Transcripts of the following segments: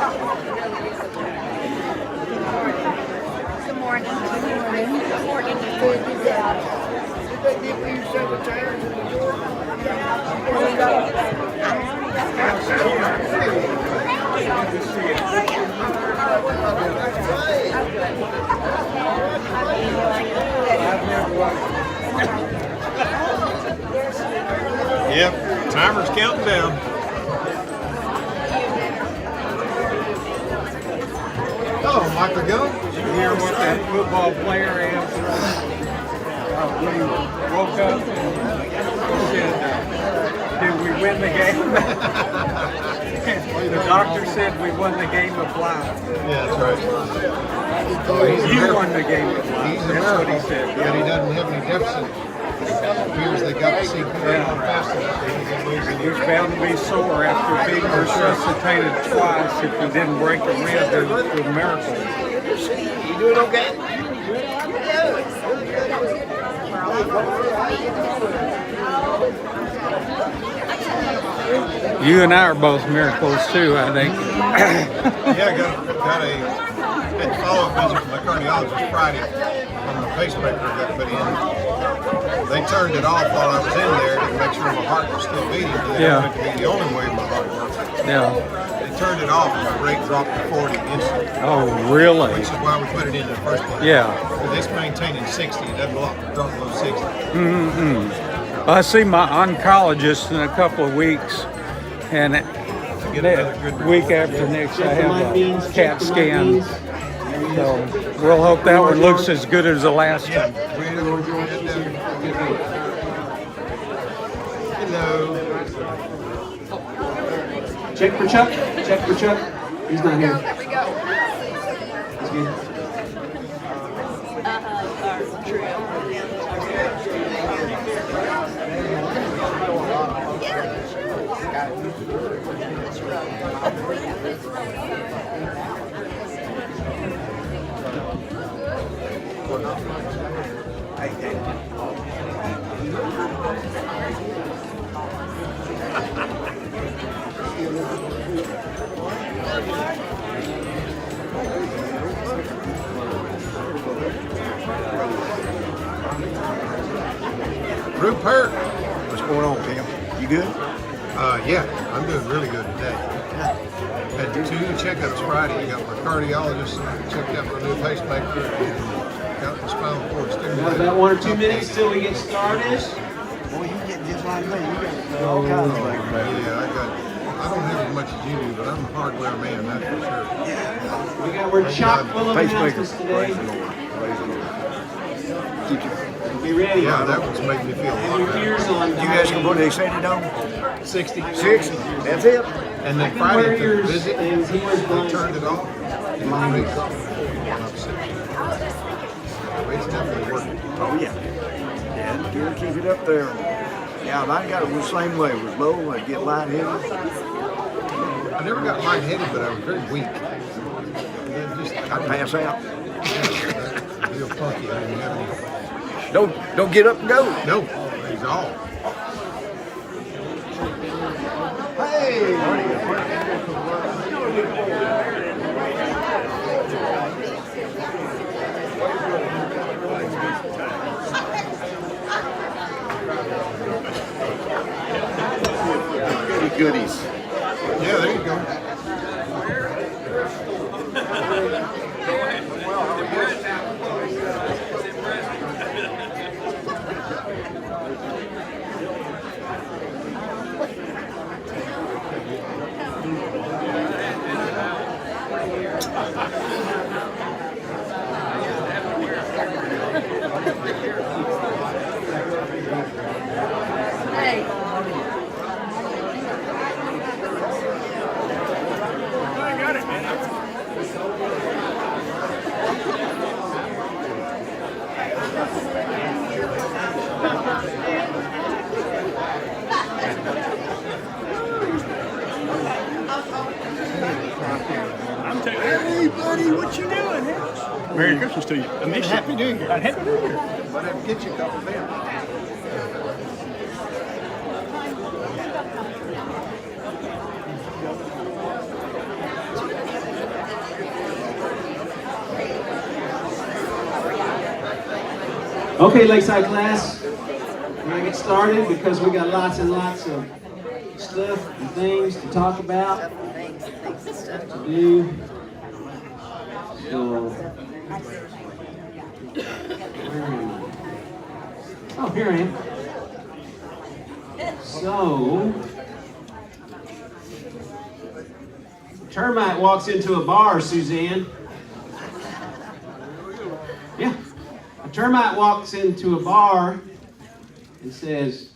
Good morning. Good morning. Did they give you 7 tires in the Jordan? Yep, timer's counting down. Hello, Michael Gunn. You hear what that football player answered? When he woke up and said, did we win the game? The doctor said we won the game of life. Yeah, that's right. You won the game of life. That's what he said. But he doesn't have any deficit. It appears they got to see going fast enough. And he's bound to be sore after being resuscitated twice. If he didn't break a rib, it was a miracle. You doing okay? You and I are both miracles too, I think. Yeah, I got a had to follow-up visit from my cardiologist Friday when my pacemaker got put in. They turned it off while I was in there to make sure my heart was still beating. Yeah. That would be the only way my heart worked. Yeah. They turned it off and my rate dropped to 40 instantly. Oh, really? Which is why we put it in the first place. Yeah. But it's maintaining 60. It doesn't drop below 60. Mm-hmm. I see my oncologist in a couple of weeks, and week after next I have a CAT scan. So we'll hope that one looks as good as the last one. Hello. Check for Chuck. Check for Chuck. He's not here. There we go. He's good. Rupert. What's going on, Tim? You good? Yeah, I'm doing really good today. Had 2 checkups Friday. Got my cardiologist checked out my new pacemaker and got my spinal cord We have stimulator. about 1 or 2 minutes till we get started. Boy, you get just like me. You got all kinds of things, man. Yeah, I don't have as much as you do, but I'm a hardware man, that's for sure. We're chock full of Pacemaker. announcements Praise today. the Lord. Praise the Lord. Keep you. Be ready. Yeah, that one's making me feel a And lot your better. ears on. You guys can put the extended on? 60. 60. That's it. And then Wear Friday at the yours visit, and he wears they blind. turned it off. And my rate dropped to 40 when I was 60. So it's definitely working. Oh, yeah. Yeah, you keep it up there. Yeah, I got it the same way. It was low, I'd get lightheaded. I never got lightheaded, but I was very weak. And then just, I'd pass out. real funky. I didn't have any. Don't get up and go. No, he's all. Goodies. Yeah, there you go. Hey. Hey, buddy, what you doing? Merry Christmas to you. I miss you. Happy New Year. Happy New Year. Whatever, get you a couple of them. Okay, Lakeside class, we're gonna get started because we got lots and lots of stuff and things to talk about, to do. So, where am I? Oh, here I am. So, termite walks into a bar, Suzanne. Yeah. A termite walks into a bar and says,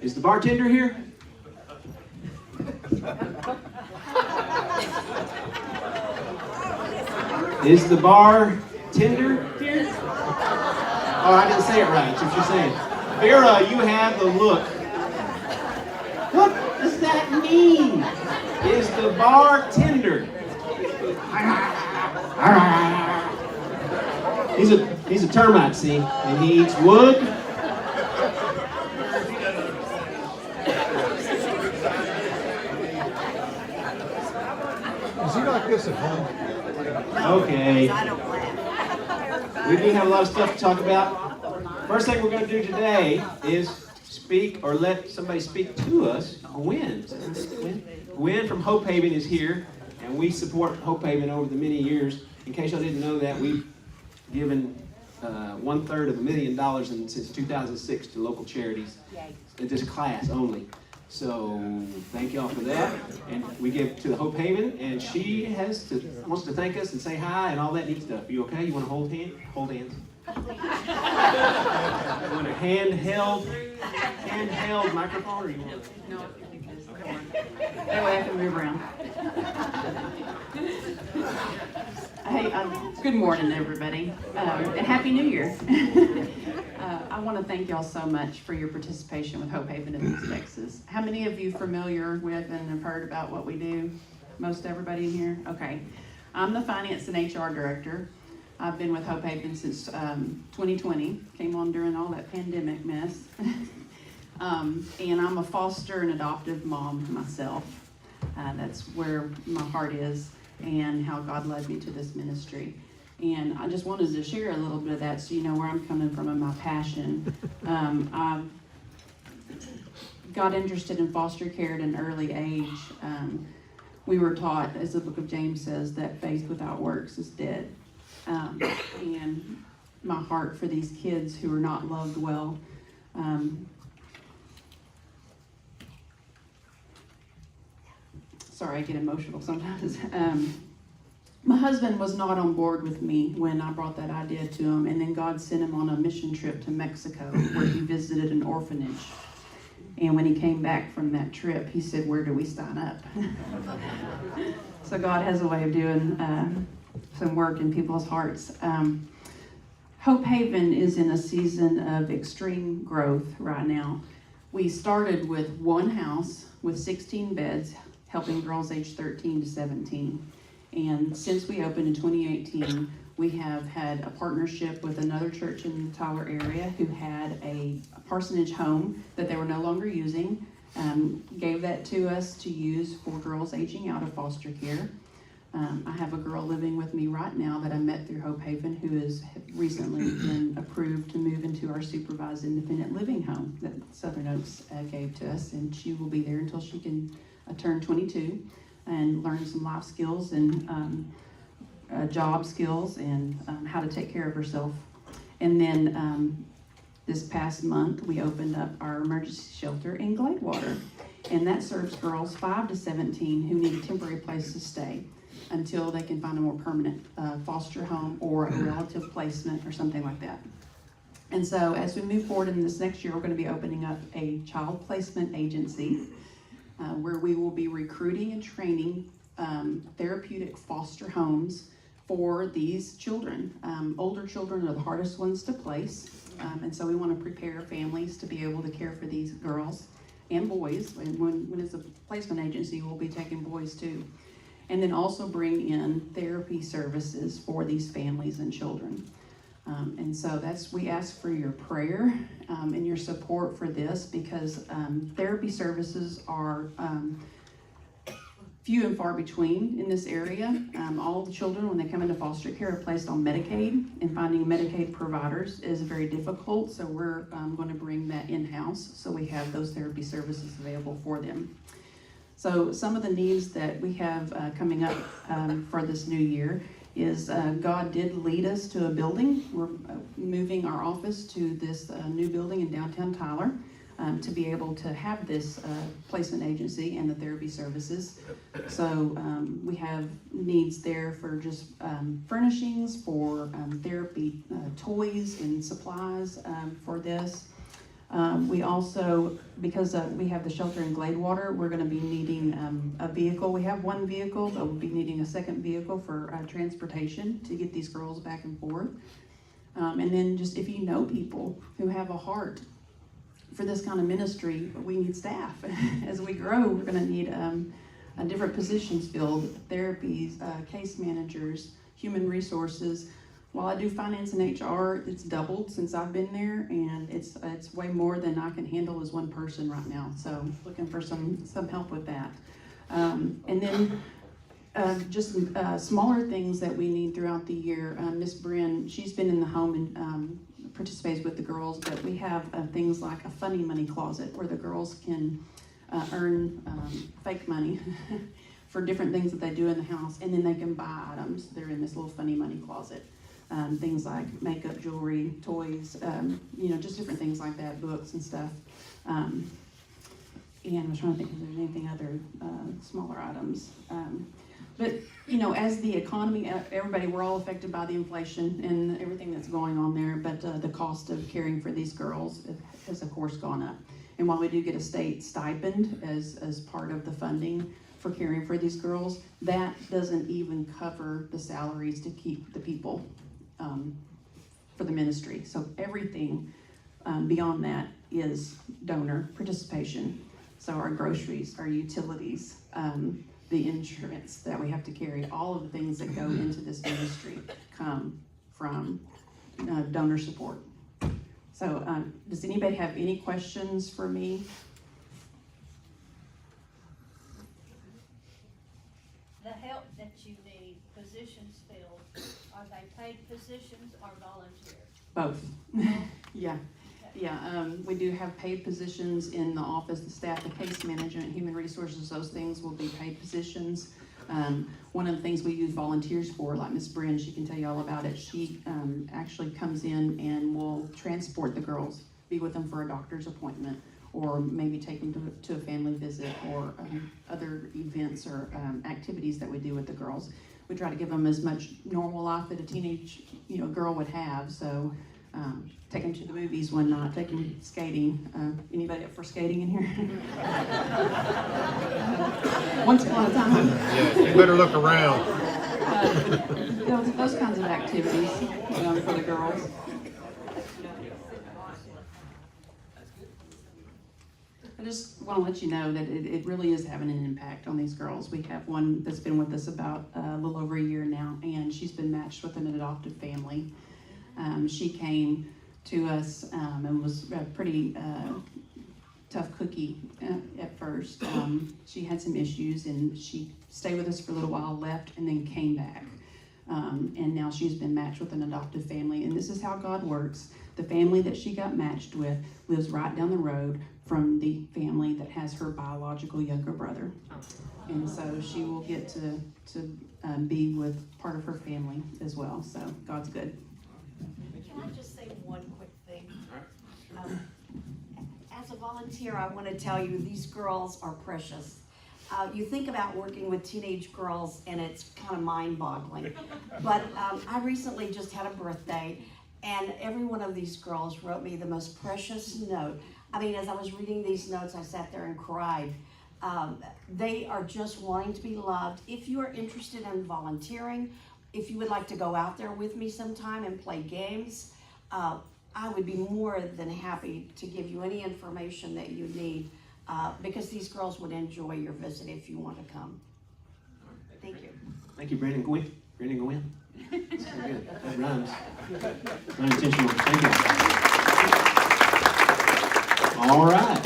"Is the bartender here?" Is the bartender here? Oh, I didn't say it right. That's what you're saying. Vera, you have the look. What does that mean? Is the bartender? He's a termite, see, and he eats wood. Is he like this at home? Okay. We do have a lot of stuff to talk about. First thing we're going to do today is speak or let somebody speak to us. Gwen. Gwen from Hope Haven is here, and we support Hope Haven over the many years. In case y'all didn't know that, we've given 1/3 of $1 million since 2006 to local charities. In this class only. So thank y'all for that. And we give to the Hope Haven, and she wants to thank us and say hi and all that neat stuff. You okay? You want to hold hands? Hold hands. You want a handheld microphone, or you want? No. That way I can move around. Hey, good morning, everybody, and Happy New Year. I want to thank y'all so much for your participation with Hope Haven in East Texas. How many of you familiar with and have heard about what we do? Most everybody in here? Okay. I'm the Finance and HR Director. I've been with Hope Haven since 2020. Came on during all that pandemic mess. And I'm a foster and adoptive mom myself. That's where my heart is and how God led me to this ministry. And I just wanted to share a little bit of that so you know where I'm coming from and my passion. I got interested in foster care at an early age. We were taught, as the book of James says, that faith without works is dead. And my heart for these kids who are not loved well. Sorry, I get emotional sometimes. My husband was not on board with me when I brought that idea to him, and then God sent him on a mission trip to Mexico where he visited an orphanage. And when he came back from that trip, he said, "Where do we sign up?" So God has a way of doing some work in people's hearts. Hope Haven is in a season of extreme growth right now. We started with one house with 16 beds, helping girls aged 13 to 17. And since we opened in 2018, we have had a partnership with another church in the Tyler area who had a parsonage home that they were no longer using, gave that to us to use for girls aging out of foster care. I have a girl living with me right now that I met through Hope Haven who has recently been approved to move into our supervised independent living home that Southern Oaks gave to us, and she will be there until she can turn 22 and learn some life skills and job skills and how to take care of herself. And then this past month, we opened up our emergency shelter in Gladewater, and that serves girls 5 to 17 who need a temporary place to stay until they can find a more permanent foster home or a relative placement or something like that. And so as we move forward in this next year, we're going to be opening up a child placement agency where we will be recruiting and training therapeutic foster homes for these children. Older children are the hardest ones to place, and so we want to prepare families to be able to care for these girls and boys. And when it's a placement agency, we'll be taking boys too. And then also bring in therapy services for these families and children. And so we ask for your prayer and your support for this, because therapy services are few and far between in this area. All the children, when they come into foster care, are placed on Medicaid, and finding Medicaid providers is very difficult, so we're going to bring that in-house, so we have those therapy services available for them. So some of the needs that we have coming up for this new year is God did lead us to a building. We're moving our office to this new building in downtown Tyler. To be able to have this placement agency and the therapy services. So we have needs there for just furnishings, for therapy toys and supplies for this. We also, because we have the shelter in Gladewater, we're going to be needing a vehicle. We have one vehicle, but we'll be needing a second vehicle for transportation to get these girls back and forth. And then just if you know people who have a heart for this kind of ministry, we need staff. As we grow, we're going to need different positions filled, therapies, case managers, human resources. While I do finance and HR, it's doubled since I've been there, and it's way more than I can handle as one person right now. So looking for some help with that. And then just smaller things that we need throughout the year. Miss Bryn, she's been in the home and participates with the girls, but we have things like a funny money closet where the girls can earn fake money for different things that they do in the house, and then they can buy items. They're in this little funny money closet. Things like makeup, jewelry, toys, just different things like that, books and stuff. And I was trying to think if there's anything other smaller items. But, as the economy, everybody, we're all affected by the inflation and everything that's going on there, but the cost of caring for these girls has, of course, gone up. And while we do get a state stipend as part of the funding for caring for these girls, that doesn't even cover the salaries to keep the people for the ministry. So everything beyond that is donor participation. So our groceries, our utilities, the insurance that we have to carry, all of the things that go into this ministry come from donor support. So does anybody have any questions for me? The help that you need, positions filled, are they paid positions or volunteer? Both. Yeah. Yeah, we do have paid positions in the office, the staff, the case management, human resources, those things will be paid positions. One of the things we use volunteers for, like Miss Bryn, she can tell you all about it. She actually comes in and will transport the girls, be with them for a doctor's appointment, or maybe take them to a family visit, or other events or activities that we do with the girls. We try to give them as much normal life that a teenage girl would have. So take them to the movies one night, take them skating. Anybody up for skating in here? Once upon a time. Yeah, you better look around. Those kinds of activities for the girls. I just want to let you know that it really is having an impact on these girls. We have one that's been with us about a little over a year now, and she's been matched with an adoptive family. She came to us and was a pretty tough cookie at first. She had some issues, and she stayed with us for a little while, left, and then came back. And now she's been matched with an adoptive family, and this is how God works. The family that she got matched with lives right down the road from the family that has her biological younger brother. And so she will get to be with part of her family as well. So God's good. Can I just say one quick thing? As a volunteer, I want to tell you these girls are precious. You think about working with teenage girls and it's kind of mind-boggling. But I recently just had a birthday, and every one of these girls wrote me the most precious note. I mean, as I was reading these notes, I sat there and cried. They are just wanting to be loved. If you are interested in volunteering, if you would like to go out there with me sometime and play games, I would be more than happy to give you any information that you need, because these girls would enjoy your visit if you want to come. Thank you. Thank you, Brandon Gwynn. Brandon Gwynn. That's very good. That rhymes. Unintentional. Thank you. All right.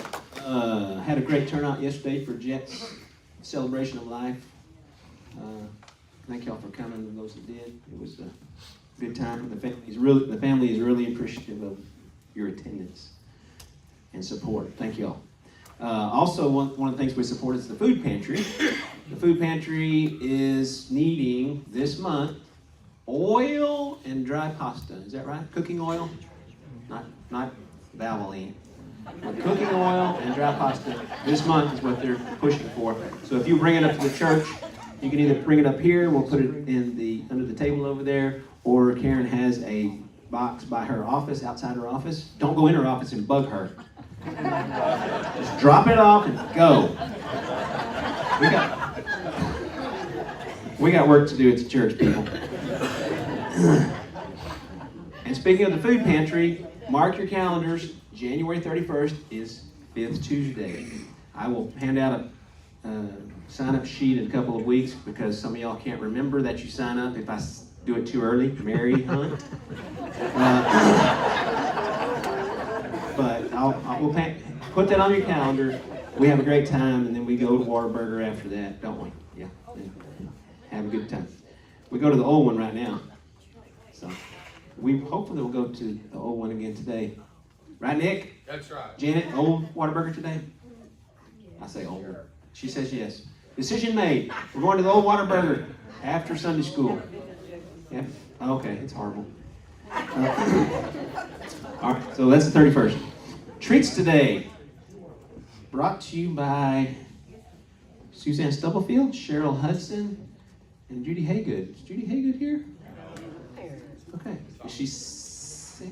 Had a great turnout yesterday for Jet's celebration of life. Thank y'all for coming, and those that did. It was a good time. The family is really appreciative of your attendance and support. Thank y'all. Also, one of the things we support is the food pantry. The food pantry is needing this month oil and dry pasta. Is that right? Cooking oil? Not Valvoline. But cooking oil and dry pasta this month is what they're pushing for. So if you bring it up to the church, you can either bring it up here, we'll put it in under the table over there, or Karen has a box by her office, outside her office. Don't go in her office and bug her. Just drop it off and go. We got work to do at the church, people. And speaking of the food pantry, mark your calendars. January 31st is 5th Tuesday. I will hand out a sign-up sheet in a couple of weeks because some of y'all can't remember that you sign up if I do it too early. Mary Hunt. But we'll put that on your calendar. We have a great time, and then we go to Whataburger after that, don't we? Yeah. Have a good time. We go to the old one right now. So hopefully we'll go to the old one again today. Right, Nick? That's right. Janet, old Whataburger today? I say old. She says yes. Decision made. We're going to the old Whataburger after Sunday school. Yeah. Okay, it's horrible. All right, so that's the 31st. Treats today. Brought to you by Suzanne Stubblefield, Cheryl Hudson, and Judy Haygood. Is Judy Haygood here? Okay. Is she sick?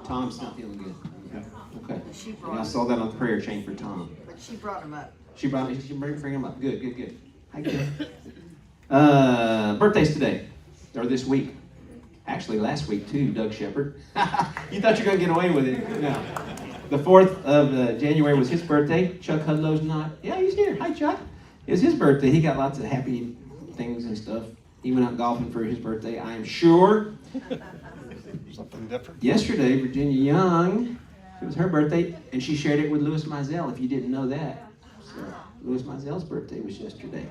Tom's not feeling good. Okay. And I saw that on the prayer chain for Tom. But she brought him up. She bring him up. Good. Hi, good. Birthdays today, or this week. Actually, last week too, Doug Shepard. You thought you were going to get away with it. No. The 4th of January was his birthday. Chuck Hudlow's not. Yeah, he's here. Hi, Chuck. It was his birthday. He got lots of happy things and stuff. He went out golfing for his birthday, I am sure. Something different. Yesterday, Virginia Young, it was her birthday, and she shared it with Louis Mizell, if you didn't know that. So, Louis Mizell's birthday was yesterday.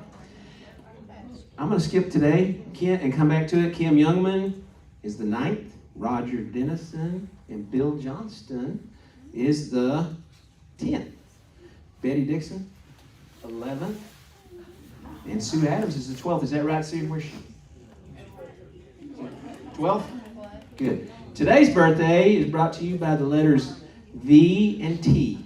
I'm going to skip today and come back to it. Kim Youngman is the 9th. Roger Dennison and Bill Johnston is the 10th. Betty Dixon, 11th. And Sue Adams is the 12th. Is that right, Sue? Where's she? 12th? Good. Today's birthday is brought to you by the letters V and T.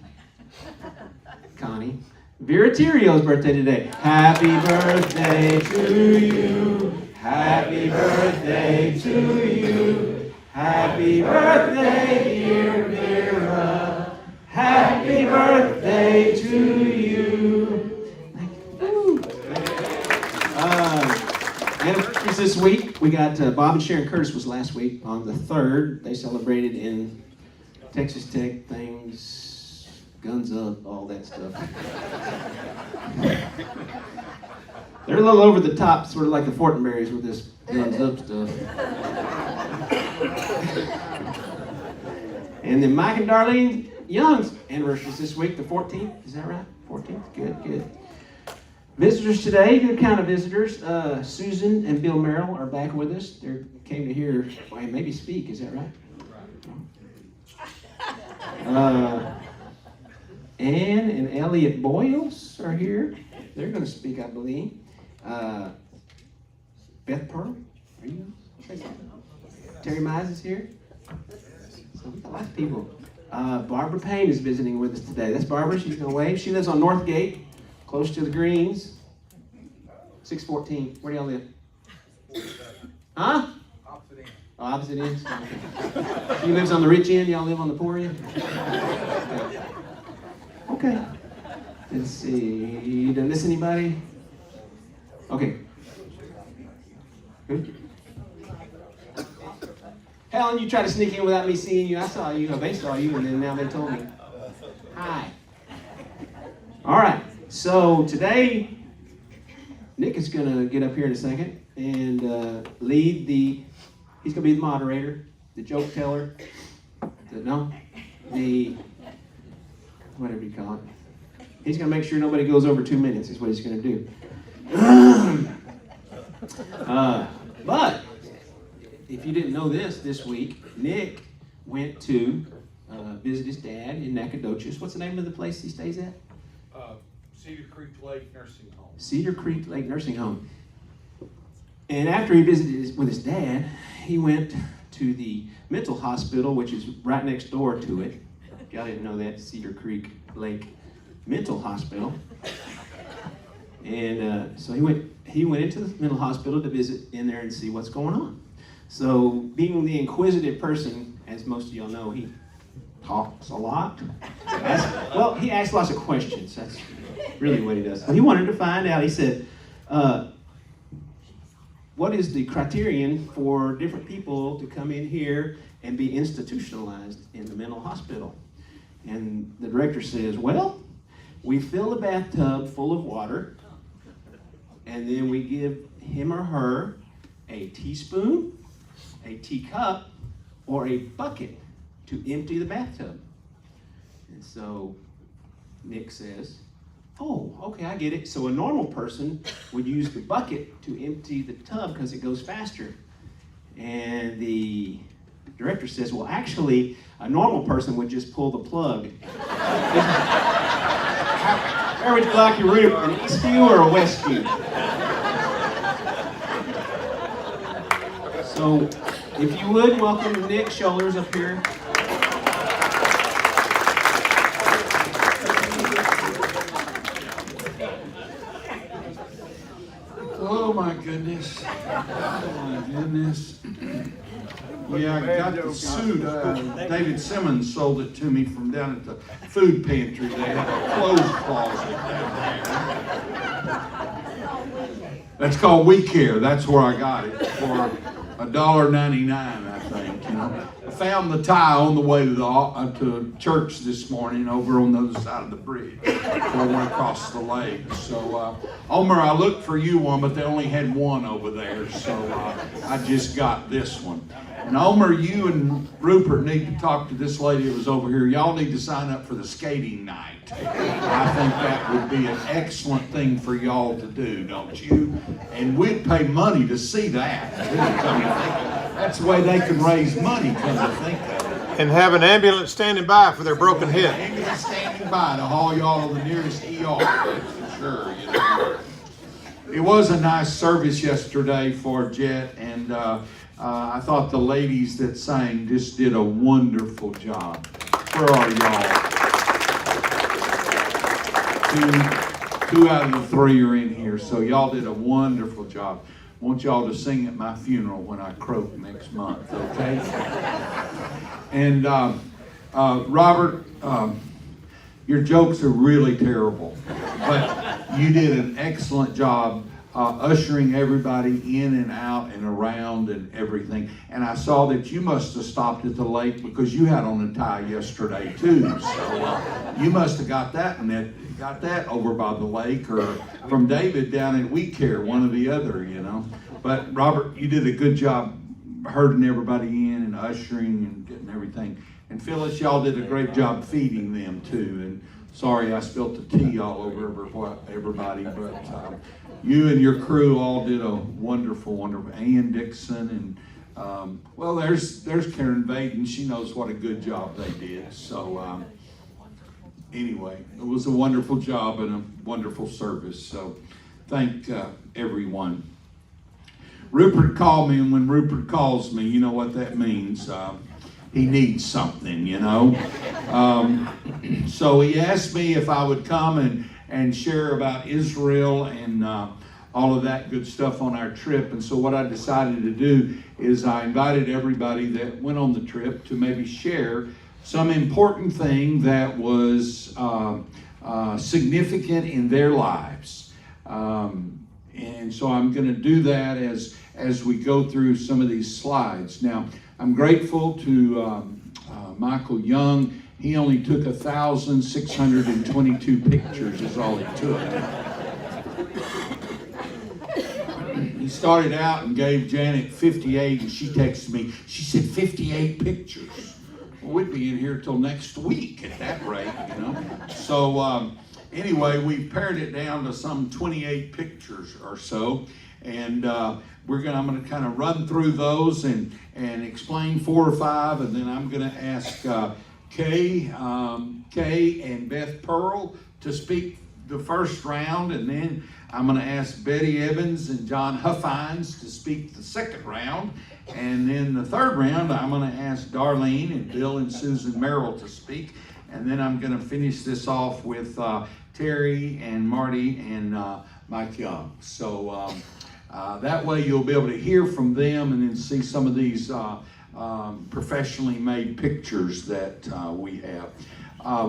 Connie. Vera Tirio's birthday today. Happy birthday to you. Happy birthday to you. Happy birthday, dear Vera. Happy birthday to you. Anniversaries this week. We got Bob and Sharon Curtis was last week on the 3rd. They celebrated in Texas Tech things, guns up, all that stuff. They're a little over the top, sort of like the Fortenberrys with this guns up stuff. And then Mike and Darlene Young's anniversaries this week, the 14th. Is that right? 14th? Good. Visitors today, good kind of visitors. Susan and Bill Merrill are back with us. They came to hear, maybe speak. Is that right? Ann and Elliot Boyles are here. They're going to speak, I believe. Beth Pearl, are you? Terry Mize is here. So we got lots of people. Barbara Payne is visiting with us today. That's Barbara. She's going to wave. She lives on Northgate, close to the Greens. 614. Where do y'all live? Huh? Opposite ends. Oh, opposite ends? Okay. She lives on the rich end. Y'all live on the poor end? Okay. Let's see. Did I miss anybody? Okay. Who? Helen, you tried to sneak in without me seeing you. I saw you. They saw you, and then now they told me. Hi. All right. So today, Nick is going to get up here in a second and lead he's going to be the moderator, the joke teller, whatever you call it. He's going to make sure nobody goes over 2 minutes is what he's going to do. But if you didn't know this week, Nick went to visit his dad in Nacogdoches. What's the name of the place he stays at? Cedar Creek Lake Nursing Home. Cedar Creek Lake Nursing Home. And after he visited with his dad, he went to the mental hospital, which is right next door to it. Y'all didn't know that, Cedar Creek Lake Mental Hospital. And so he went into the mental hospital to visit in there and see what's going on. So being the inquisitive person, as most of y'all know, he talks a lot. He asks lots of questions. That's really what he does. So he wanted to find out, he said, what is the criterion for different people to come in here and be institutionalized in the mental hospital? And the director says, well, we fill the bathtub full of water, and then we give him or her a teaspoon, a teacup, or a bucket to empty the bathtub. And so Nick says, oh, okay, I get it. So a normal person would use the bucket to empty the tub because it goes faster. And the director says, well, actually, a normal person would just pull the plug. Where would you like your room, an east view or a west view? So, if you would, welcome Nick Shoulders up here. Oh my goodness. Oh my goodness. Yeah, I got the suit. David Simmons sold it to me from down at the food pantry. They have a clothes closet down there. That's called We Care. That's where I got it for $1.99, I think. You know, I found the tie on the way to church this morning over on the other side of the bridge before I went across the lake. So, Omer, I looked for you one, but they only had one over there, so I just got this one. And Omer, you and Rupert need to talk to this lady that was over here. Y'all need to sign up for the skating night. I think that would be an excellent thing for y'all to do, don't you? And we'd pay money to see that. That's the way they can raise money, come to think of it. And have an ambulance standing by for their broken hip. Ambulance standing by to haul y'all to the nearest ER, for sure. You know. It was a nice service yesterday for Jet, and I thought the ladies that sang just did a wonderful job. Where are y'all? Two out of the three are in here, so y'all did a wonderful job. I want y'all to sing at my funeral when I croak next month, okay? And Robert, your jokes are really terrible, but you did an excellent job ushering everybody in and out and around and everything. And I saw that you must have stopped at the lake because you had on a tie yesterday too. So you must have got that over by the lake, or from David down at We Care, one or the other, you know. But Robert, you did a good job herding everybody in and ushering and getting everything. And Phyllis, y'all did a great job feeding them too. And sorry I spilt the tea all over everybody, but you and your crew all did a wonderful. Ann Dixon and well, there's Karen Vaden. She knows what a good job they did. So anyway, it was a wonderful job and a wonderful service. So thank everyone. Rupert called me, and when Rupert calls me, you know what that means. He needs something, you know. So he asked me if I would come and share about Israel and all of that good stuff on our trip. And so what I decided to do is I invited everybody that went on the trip to maybe share some important thing that was significant in their lives. And so I'm going to do that as we go through some of these slides. Now, I'm grateful to Michael Young. He only took 1,622 pictures is all he took. He started out and gave Janet 58, and she texted me. She said 58 pictures. Well, we'd be in here till next week at that rate, you know. So anyway, we pared it down to some 28 pictures or so, and I'm going to kind of run through those and explain 4 or 5, and then I'm going to ask Kay and Beth Pearl to speak the first round, and then I'm going to ask Betty Evans and John Huffines to speak the second round, and then the third round I'm going to ask Darlene and Bill and Susan Merrill to speak, and then I'm going to finish this off with Terry and Marty and Mike Young. So that way you'll be able to hear from them and then see some of these professionally made pictures that we have.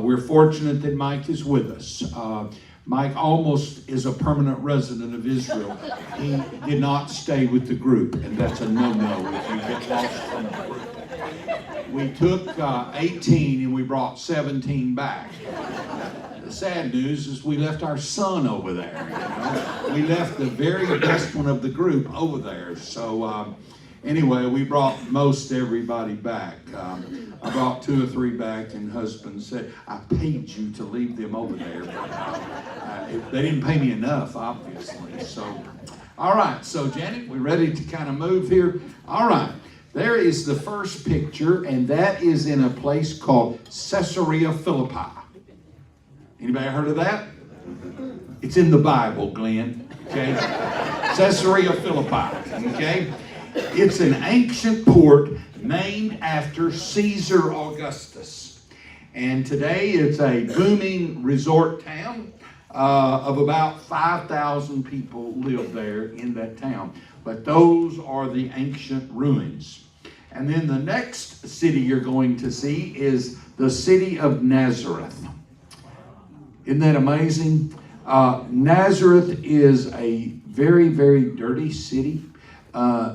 We're fortunate that Mike is with us. Mike almost is a permanent resident of Israel. He did not stay with the group, and that's a no-no if you get lost from the group. We took 18 and we brought 17 back. The sad news is we left our son over there. You know? We left the very best one of the group over there. So anyway, we brought most everybody back. I brought 2 or 3 back, and husband said, I paid you to leave them over there. But they didn't pay me enough, obviously. So, all right. So, Janet, we ready to kind of move here? All right. There is the first picture, and that is in a place called Caesarea Philippi. Anybody heard of that? It's in the Bible, Glenn. Okay? Caesarea Philippi. Okay? It's an ancient port named after Caesar Augustus. And today it's a booming resort town of about 5,000 people live there in that town. But those are the ancient ruins. And then the next city you're going to see is the city of Nazareth. Isn't that amazing? Nazareth is a very, very dirty city.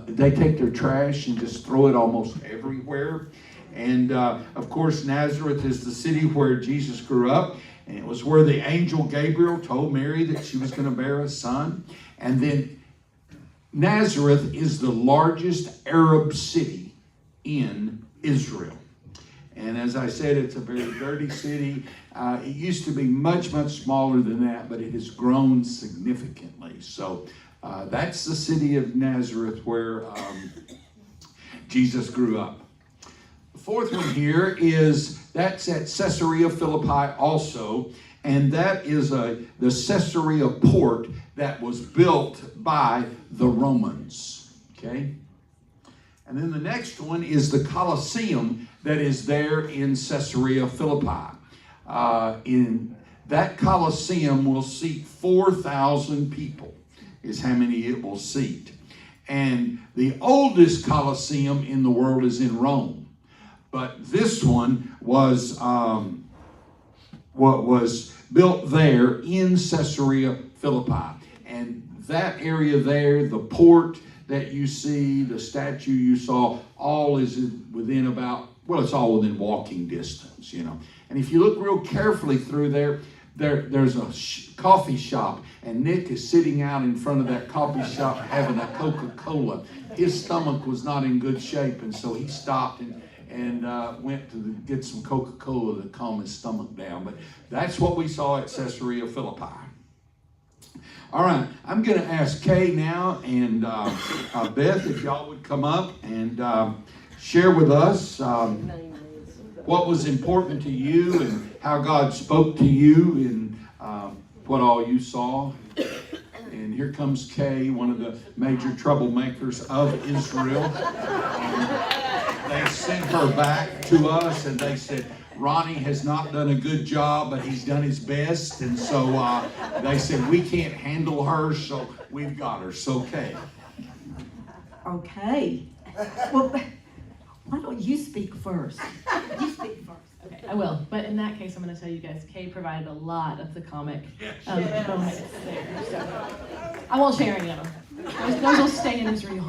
They take their trash and just throw it almost everywhere. And of course, Nazareth is the city where Jesus grew up. And it was where the angel Gabriel told Mary that she was going to bear a son. And then Nazareth is the largest Arab city in Israel. And as I said, it's a very dirty city. It used to be much, much smaller than that, but it has grown significantly. So that's the city of Nazareth where Jesus grew up. The fourth one here that's at Caesarea Philippi also, and that is the Caesarea port that was built by the Romans. Okay? And then the next one is the Colosseum that is there in Caesarea Philippi. In that Colosseum will seat 4,000 people, is how many it will seat. And the oldest Colosseum in the world is in Rome. But this one was built there in Caesarea Philippi. And that area there, the port that you see, the statue you saw, all is within about, well, it's all within walking distance, you know. And if you look real carefully through there's a coffee shop, and Nick is sitting out in front of that coffee shop having a Coca-Cola. His stomach was not in good shape, and so he stopped and went to get some Coca-Cola to calm his stomach down. But that's what we saw at Caesarea Philippi. All right, I'm going to ask Kay now and Beth if y'all would come up and share with us what was important to you and how God spoke to you and what all you saw. And here comes Kay, one of the major troublemakers of Israel. They sent her back to us and they said, Ronnie has not done a good job, but he's done his best. And so they said, we can't handle her, so we've got her. So, Kay. Okay. Well, why don't you speak first? You speak first. Okay, I will. But in that case, I'm going to tell you guys, Kay provided a lot of the comic moments there. So I won't share any of them. Those will stay in Israel.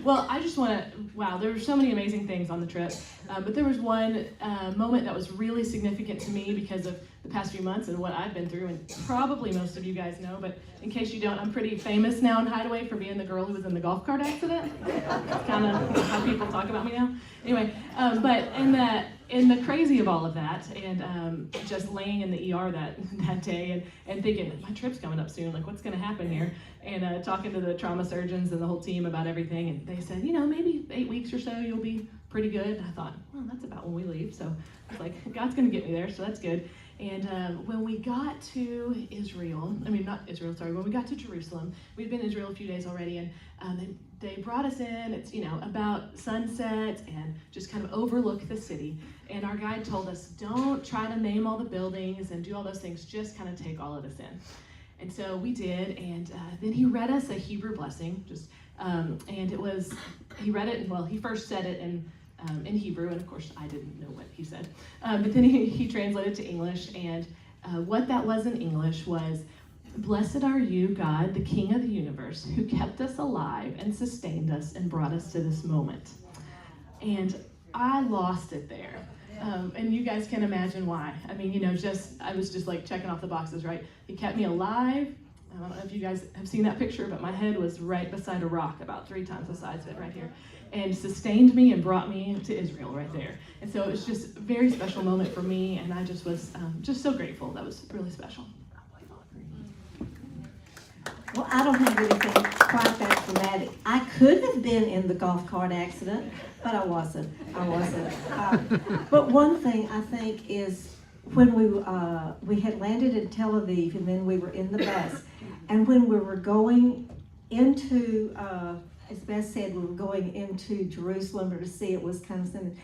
Well, I just want to, wow, there were so many amazing things on the trip. But there was one moment that was really significant to me because of the past few months and what I've been through. And probably most of you guys know, but in case you don't, I'm pretty famous now in Hideaway for being the girl who was in the golf cart accident. That's kind of how people talk about me now. Anyway, but in the crazy of all of that, and just laying in the ER that day and thinking, my trip's coming up soon, like what's going to happen here? And talking to the trauma surgeons and the whole team about everything, and they said, maybe 8 weeks or so you'll be pretty good. And I thought, well, that's about when we leave, so I was like, God's going to get me there, so that's good. And when we got to when we got to Jerusalem, we'd been in Israel a few days already, and they brought us in. It's, about sunset and just kind of overlook the city. And our guide told us, don't try to name all the buildings and do all those things, just kind of take all of this in. And so we did, and then he read us a Hebrew blessing, and it was, he read it, he first said it in Hebrew, and of course I didn't know what he said, but then he translated to English, and what that was in English was, "Blessed are you, God, the King of the universe, who kept us alive and sustained us and brought us to this moment." And I lost it there. And you guys can imagine why. I mean, I was just like checking off the boxes, right? He kept me alive. I don't know if you guys have seen that picture, but my head was right beside a rock, about 3 times the size of it right here, and sustained me and brought me to Israel right there. And so it was just a very special moment for me, and I just was just so grateful. That was really special. Well, I don't have anything quite that dramatic. I could have been in the golf cart accident, but I wasn't. But one thing I think is when we had landed in Tel Aviv, and then we were in the bus, and when we were going into, as Beth said, we were going into Jerusalem, or to see it was kind of something,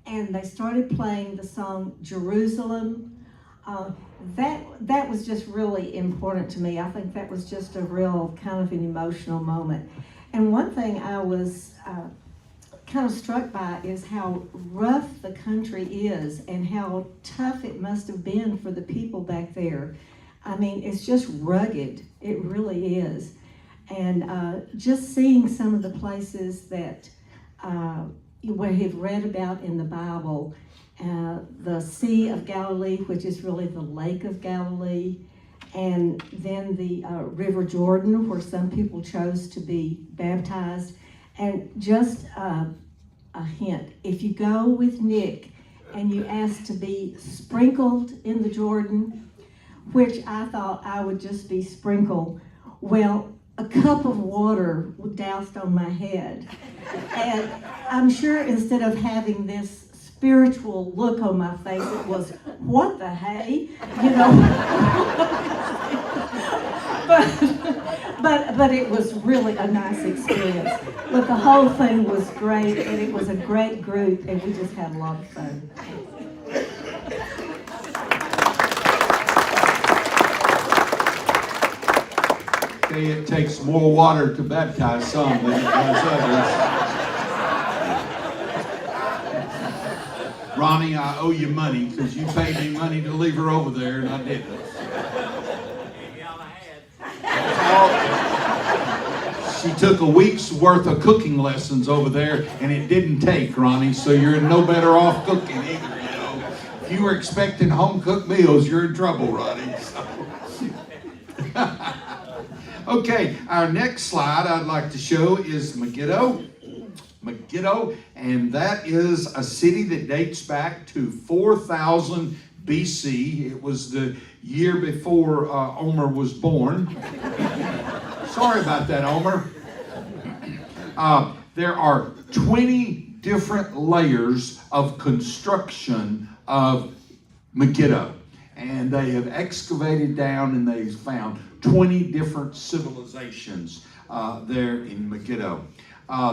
and they started playing the song Jerusalem. That was just really important to me. I think that was just a real kind of an emotional moment. And one thing I was kind of struck by is how rough the country is and how tough it must have been for the people back there. I mean, it's just rugged. It really is. And just seeing some of the places that we have read about in the Bible, the Sea of Galilee, which is really the Lake of Galilee, and then the River Jordan, where some people chose to be baptized. And just a hint, if you go with Nick and you ask to be sprinkled in the Jordan, which I thought I would just be sprinkled, well, a cup of water doused on my head. And I'm sure instead of having this spiritual look on my face, it was, what the hey? But it was really a nice experience. But the whole thing was great, and it was a great group, and we just had a lot of fun. Okay, it takes more water to baptize some than it does others. Ronnie, I owe you money because you paid me money to leave her over there, and I didn't. She took a week's worth of cooking lessons over there, and it didn't take, Ronnie, so you're no better off cooking either, If you were expecting home-cooked meals, you're in trouble, Ronnie. So. Okay, our next slide I'd like to show is Megiddo. Megiddo, and that is a city that dates back to 4000 BC. It was the year before Omer was born. Sorry about that, Omer. There are 20 different layers of construction of Megiddo, and they have excavated down and they've found 20 different civilizations there in Megiddo.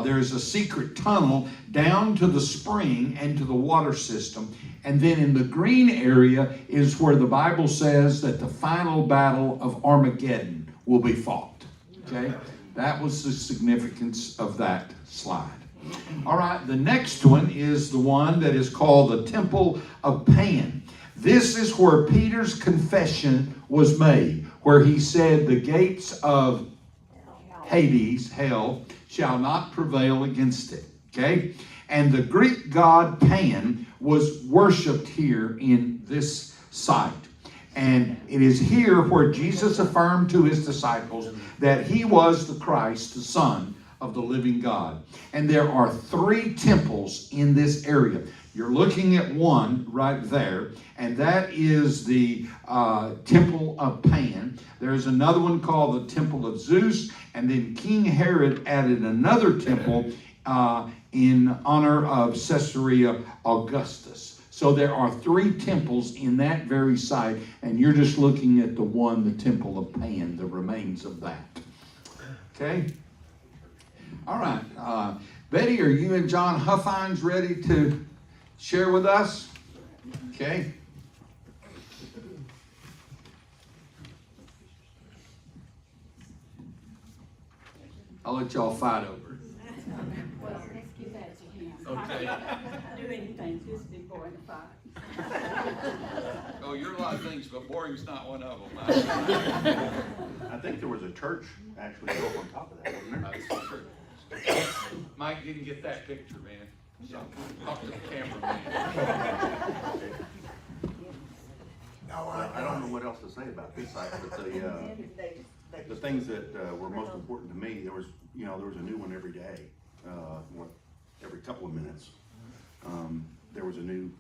There's a secret tunnel down to the spring and to the water system. And then in the green area is where the Bible says that the final battle of Armageddon will be fought. Okay? That was the significance of that slide. All right, the next one is the one that is called the Temple of Pan. This is where Peter's confession was made, where he said the gates of Hades, hell, shall not prevail against it. Okay? And the Greek god Pan was worshipped here in this site. And it is here where Jesus affirmed to his disciples that he was the Christ, the Son of of the living God. And there are 3 temples in this area. You're looking at one right there, and that is the Temple of Pan. There's another one called the Temple of Zeus, and then King Herod added another temple in honor of Caesarea Augustus. So there are 3 temples in that very site, and you're just looking at the one, the Temple of Pan, the remains of that. Okay? All right. Betty, are you and John Huffines ready to share with us? Okay. I'll let y'all fight over it. Well, let's give that to him. Okay. Do anything, just be boring to fight. Oh, you're a lot of things, but boring's not one of them. I think there was a church actually built on top of that, wasn't there? That's true. Mike didn't get that picture, man. So talk to the cameraman. I don't know what else to say about this site, but the things that were most important to me, there was a new one every day, every couple of minutes. There was a new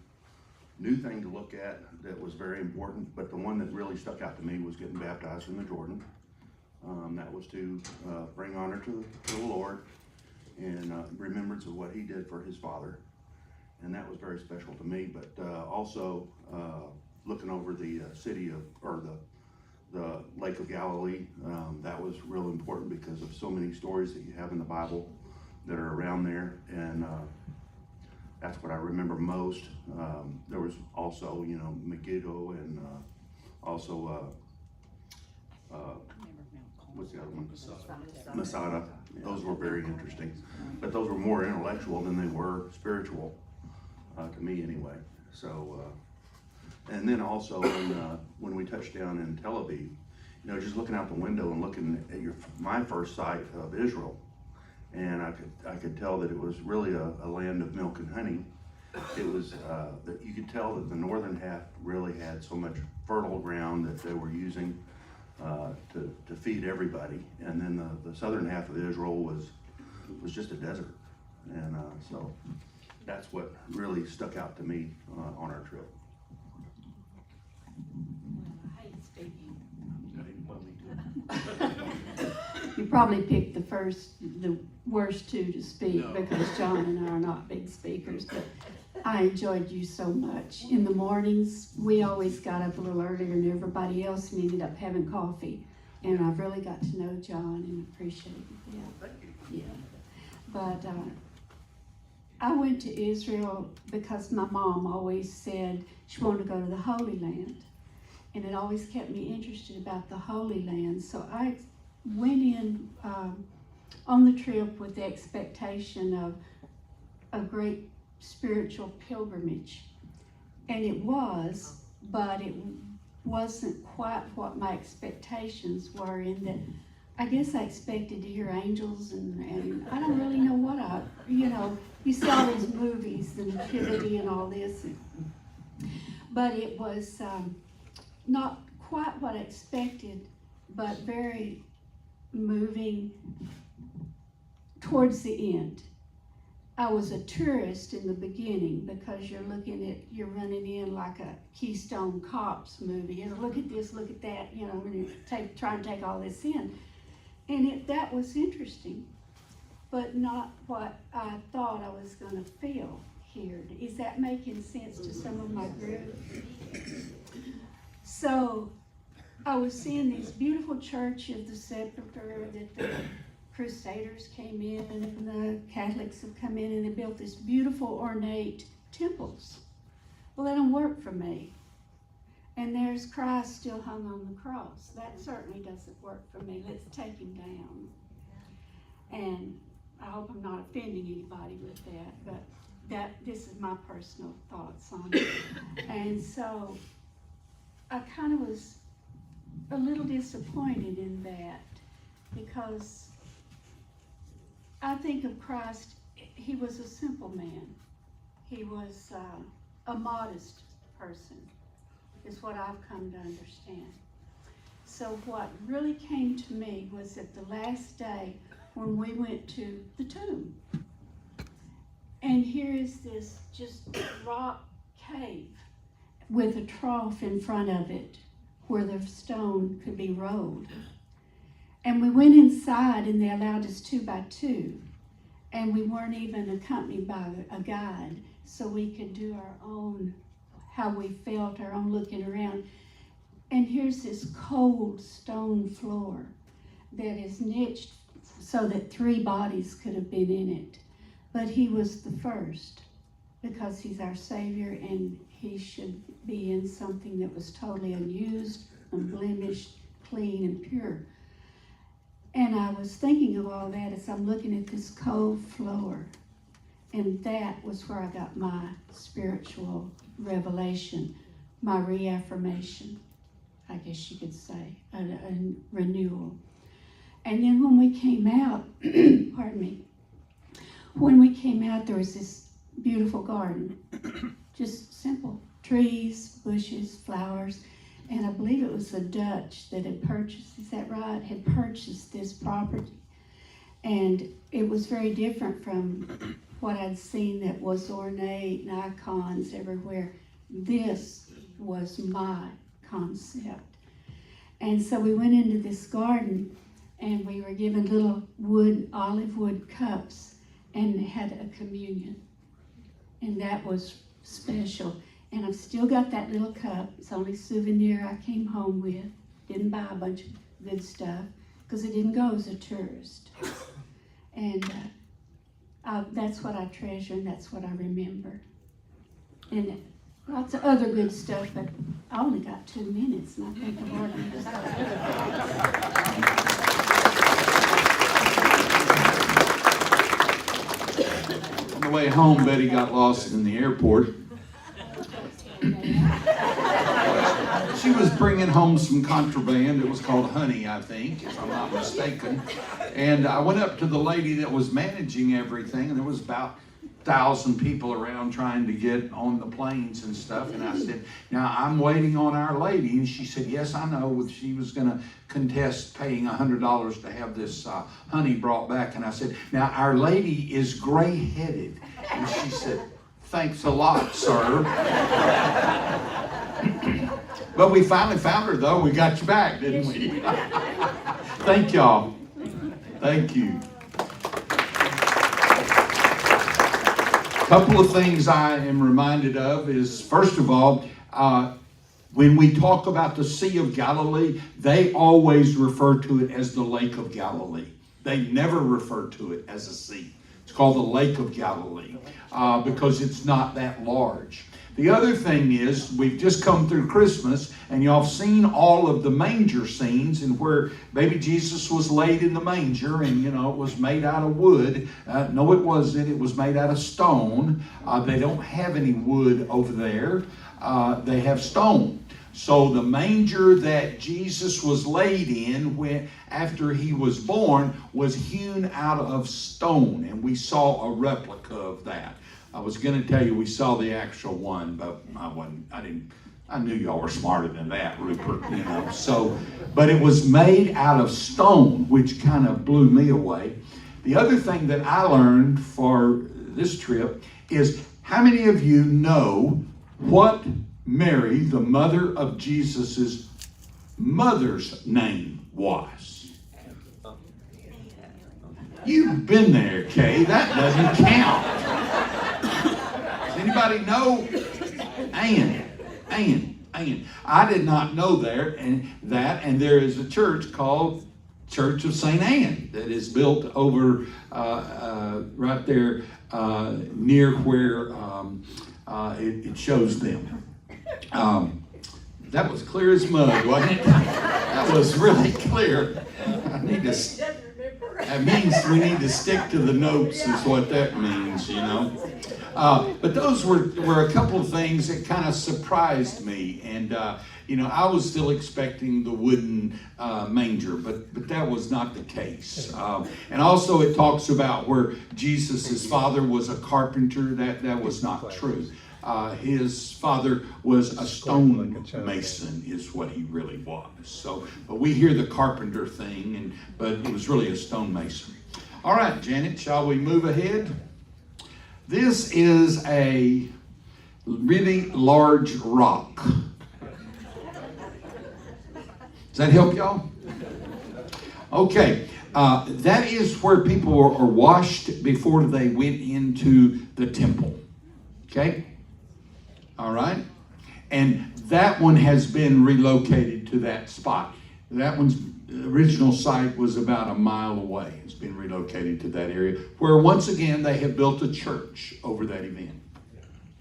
thing to look at that was very important, but the one that really stuck out to me was getting baptized in the Jordan. That was to bring honor to the Lord in remembrance of what he did for his father, and that was very special to me. But also looking over the city of, or the Lake of Galilee, that was real important because of so many stories that you have in the Bible that are around there, and that's what I remember most. There was also, Megiddo, and also what's the other one? Masada. Those were very interesting, but those were more intellectual than they were spiritual, to me anyway. So, and then also when we touched down in Tel Aviv, just looking out the window and looking at my first sight of Israel, and I could tell that it was really a land of milk and honey. It was that you could tell that the northern half really had so much fertile ground that they were using to feed everybody, and then the southern half of Israel was just a desert, and so that's what really stuck out to me on our trip. I hate speaking. You probably picked the worst 2 to speak because John and I are not big speakers, but I enjoyed you so much. In the mornings, we always got up a little earlier than everybody else and ended up having coffee. And I've really got to know John and appreciate it. Yeah. But I went to Israel because my mom always said she wanted to go to the Holy Land. And it always kept me interested about the Holy Land. So I went in on the trip with the expectation of a great spiritual pilgrimage, and it was, but it wasn't quite what my expectations were, in that I guess I expected to hear angels, and I don't really know what you see all these movies, the nativity and all this, but it was not quite what I expected, but very moving towards the end. I was a tourist in the beginning because you're running in like a Keystone Cops movie. Look at this, look at that, when you try and take all this in. And that was interesting, but not what I thought I was going to feel here. Is that making sense to some of my group? So I was seeing these beautiful Church of the Sepulchre that the Crusaders came in, and the Catholics have come in, and they built this beautiful ornate temples. Well, that don't work for me. And there's Christ still hung on the cross. That certainly doesn't work for me. Let's take him down. And I hope I'm not offending anybody with that, but this is my personal thoughts on it. And so I kind of was a little disappointed in that, because I think of Christ, he was a simple man. He was a modest person, is what I've come to understand. So what really came to me was that the last day when we went to the tomb. And here is this just rock cave with a trough in front of it where the stone could be rolled. And we went inside and they allowed us 2 by 2. And we weren't even accompanied by a guide, so we could do our own, how we felt, our own looking around. And here's this cold stone floor that is niched so that 3 bodies could have been in it. But he was the first because he's our Savior and he should be in something that was totally unused, unblemished, clean, and pure. And I was thinking of all that as I'm looking at this cold floor. And that was where I got my spiritual revelation, my reaffirmation, I guess you could say, a renewal. And then when we came out, pardon me, when we came out, there was this beautiful garden, just simple trees, bushes, flowers. And I believe it was the Dutch that had purchased, is that right? Had purchased this property. And it was very different from what I'd seen that was ornate and icons everywhere. This was my concept. And so we went into this garden and we were given little olive wood cups and had a communion. And that was special. And I've still got that little cup. It's the only souvenir I came home with. Didn't buy a bunch of good stuff because I didn't go as a tourist. And that's what I treasure and that's what I remember. And lots of other good stuff, but I only got 2 minutes and I think I've already decided. On the way home, Betty got lost in the airport. She was bringing home some contraband. It was called honey, I think, if I'm not mistaken. And I went up to the lady that was managing everything, and there was about 1,000 people around trying to get on the planes and stuff. And I said, now I'm waiting on Our Lady. And she said, yes, I know. She was going to contest paying $100 to have this honey brought back. And I said, now Our Lady is gray-headed. And she said, thanks a lot, sir. But we finally found her, though. We got you back, didn't we? Thank y'all. Thank you. A couple of things I am reminded of is, first of all, when we talk about the Sea of Galilee, they always refer to it as the Lake of Galilee. They never refer to it as a sea. It's called the Lake of Galilee because it's not that large. The other thing is, we've just come through Christmas, and y'all have seen all of the manger scenes and where baby Jesus was laid in the manger, and it was made out of wood. No, it wasn't. It was made out of stone. They don't have any wood over there. They have stone. So the manger that Jesus was laid in after he was born was hewn out of stone, and we saw a replica of that. I was going to tell you we saw the actual one, but I knew y'all were smarter than that, Rupert, So, but it was made out of stone, which kind of blew me away. The other thing that I learned for this trip is, how many of you know what Mary, the mother of Jesus' mother's name was? You've been there, Kay. That doesn't count. Does anybody know? Ann. I did not know and there is a church called Church of St. Anne that is built over right there near where it shows them. That was clear as mud, wasn't it? That was really clear. That means we need to stick to the notes, is what that means, But those were a couple of things that kind of surprised me. And, I was still expecting the wooden manger, but that was not the case. And also it talks about where Jesus' father was a carpenter. That was not true. His father was a stone mason, is what he really was. So, but we hear the carpenter thing, but it was really a stone mason. All right, Janet, shall we move ahead? This is a really large rock. Does that help y'all? Okay, that is where people are washed before they went into the temple. Okay? All right? And that one has been relocated to that spot. That one's original site was about a mile away. It's been relocated to that area where once again they have built a church over that event.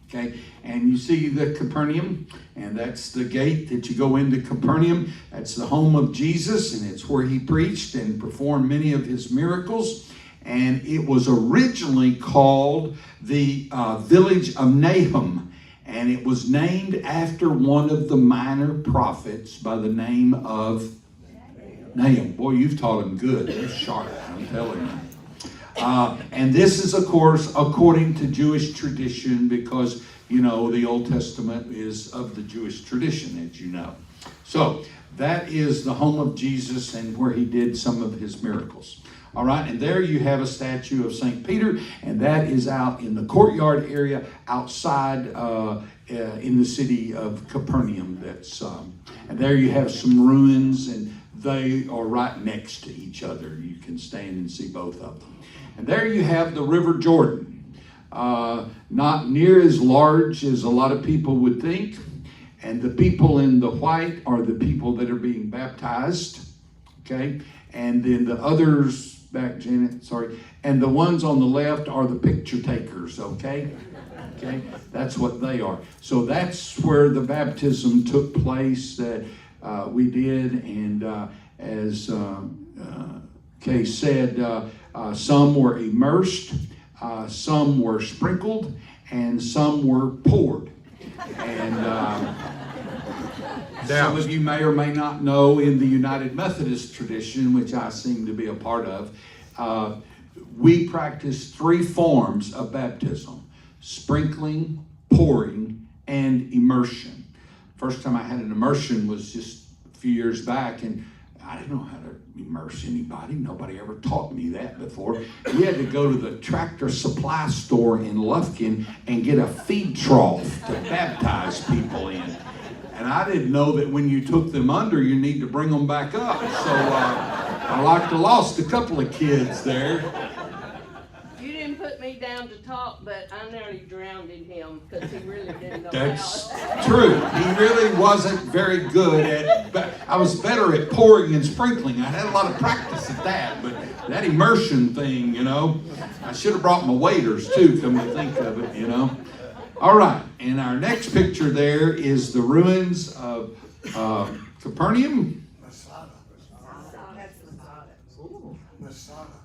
Okay, and you see the Capernaum, and that's the gate that you go into Capernaum. That's the home of Jesus, and it's where he preached and performed many of his miracles. And it was originally called the village of Nahum, and it was named after one of the minor prophets by the name of Nahum. Boy, you've taught him good. They're sharp, I'm telling you. And this is, of course, according to Jewish tradition, because, you know, the Old Testament is of the Jewish tradition, as you know. So that is the home of Jesus and where he did some of his miracles. All right, and there you have a statue of St. Peter, and that is out in the courtyard area outside in the city of Capernaum. That's and there you have some ruins, and they are right next to each other. You can stand and see both of them. And there you have the River Jordan. Not near as large as a lot of people would think. And the people in the white are the people that are being baptized. Okay? And then the others, back Janet, sorry. And the ones on the left are the picture takers, okay? Okay? That's what they are. So that's where the baptism took place that we did. And as Kay said, some were immersed, some were sprinkled, and some were poured. And some of you may or may not know, in the United Methodist tradition, which I seem to be a part of, we practice 3 forms of baptism: sprinkling, pouring, and immersion. First time I had an immersion was just a few years back, and I didn't know how to immerse anybody. Nobody ever taught me that before. We had to go to the Tractor Supply store in Lufkin and get a feed trough to baptize people in. And I didn't know that when you took them under, you need to bring them back up. So I like to lost a couple of kids there. You didn't put me down to talk, but I nearly drowned in him because he really didn't know That's how. true. He really wasn't very good at, but I was better at pouring and sprinkling. I had a lot of practice at that, but that immersion thing, you know, I should have brought my waders too, come to think of it, you know. All right, and our next picture there is the ruins of Capernaum.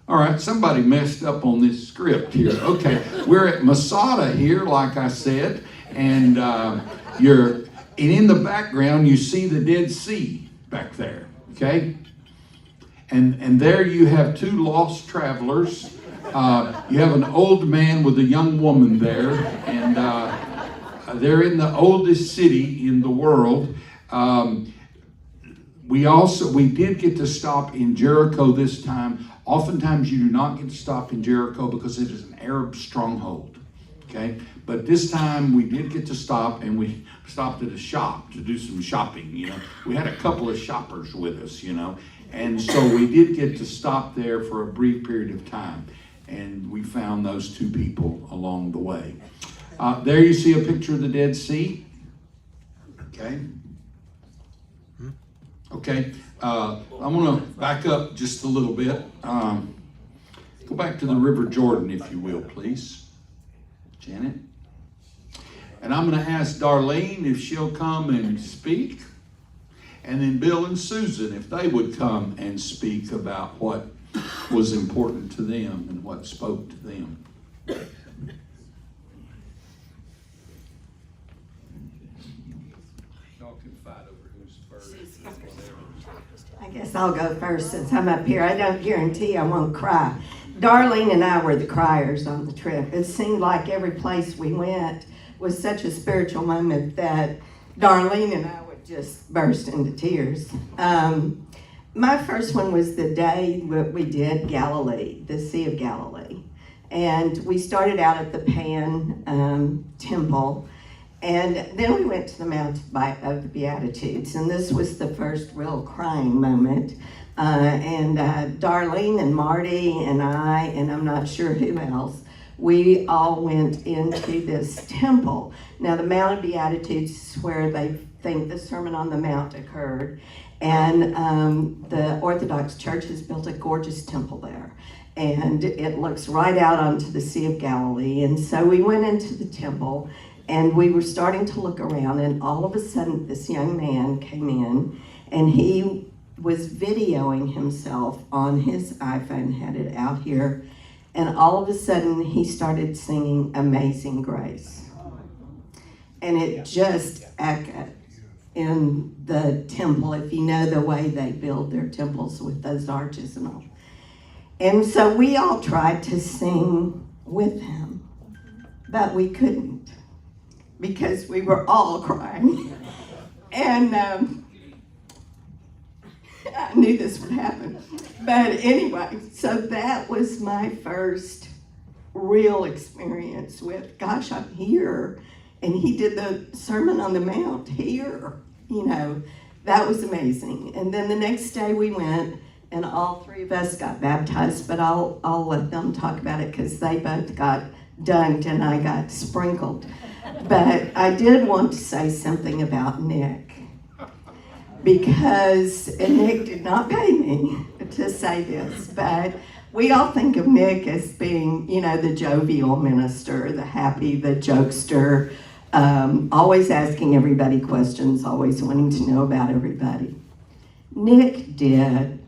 All right, somebody messed up on this script here. Okay, we're at Masada here, like I said, and in the background you see the Dead Sea back there. Okay, and there you have 2 lost travelers. You have an old man with a young woman there, and they're in the oldest city in the world. We did get to stop in Jericho this time. Oftentimes you do not get to stop in Jericho because it is an Arab stronghold. Okay, but this time we did get to stop, and we stopped at a shop to do some shopping. You know, we had a couple of shoppers with us. You know, and so we did get to stop there for a brief period of time. And we found those 2 people along the way. There you see a picture of the Dead Sea. Okay. Okay. I'm going to back up just a little bit. Go back to the River Jordan, if you will, please. Janet. And I'm going to ask Darlene if she'll come and speak. And then Bill and Susan, if they would come and speak about what was important to them and what spoke to them. Y'all can fight over who's first. I guess I'll go first since I'm up here. I don't guarantee I won't cry. Darlene and I were the criers on the trip. It seemed like every place we went was such a spiritual moment that Darlene and I would just burst into tears. My first one was the day that we did Galilee, the Sea of Galilee. And we started out at the Pan Temple, and then we went to the Mount of the Beatitudes. And this was the first real crying moment. And Darlene and Marty and I, and I'm not sure who else, we all went into this temple. Now, the Mount of Beatitudes is where they think the Sermon on the Mount occurred. And the Orthodox Church has built a gorgeous temple there. And it looks right out onto the Sea of Galilee. And so we went into the temple, and we were starting to look around, and all of a sudden this young man came in, and he was videoing himself on his iPhone, had it out here, and all of a sudden he started singing Amazing Grace. And it just echoed in the temple, if you know the way they build their temples with those arches and all. And so we all tried to sing with him, but we couldn't because we were all crying. And I knew this would happen. But anyway, so that was my first real experience with, gosh, I'm here. And he did the Sermon on the Mount here. You know, that was amazing. And then the next day we went, and all three of us got baptized, but I'll let them talk about it because they both got dunked and I got sprinkled. But I did want to say something about Nick, because Nick did not pay me to say this, but we all think of Nick as being, you know, the jovial minister, the happy, the jokester, always asking everybody questions, always wanting to know about everybody. Nick did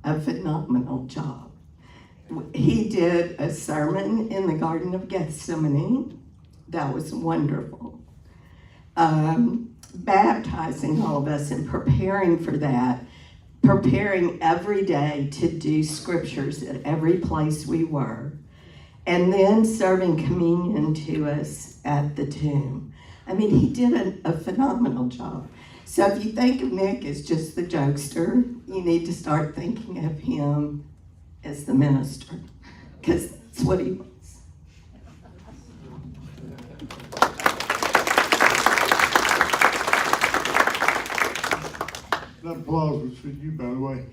a phenomenal job. He did a sermon in the Garden of Gethsemane. That was wonderful. Baptizing all of us and preparing for that, preparing every day to do scriptures at every place we were, and then serving communion to us at the tomb. I mean, he did a phenomenal job. So if you think of Nick as just the jokester, you need to start thinking of him as the minister, because that's what he was. That applause was for you, by the way.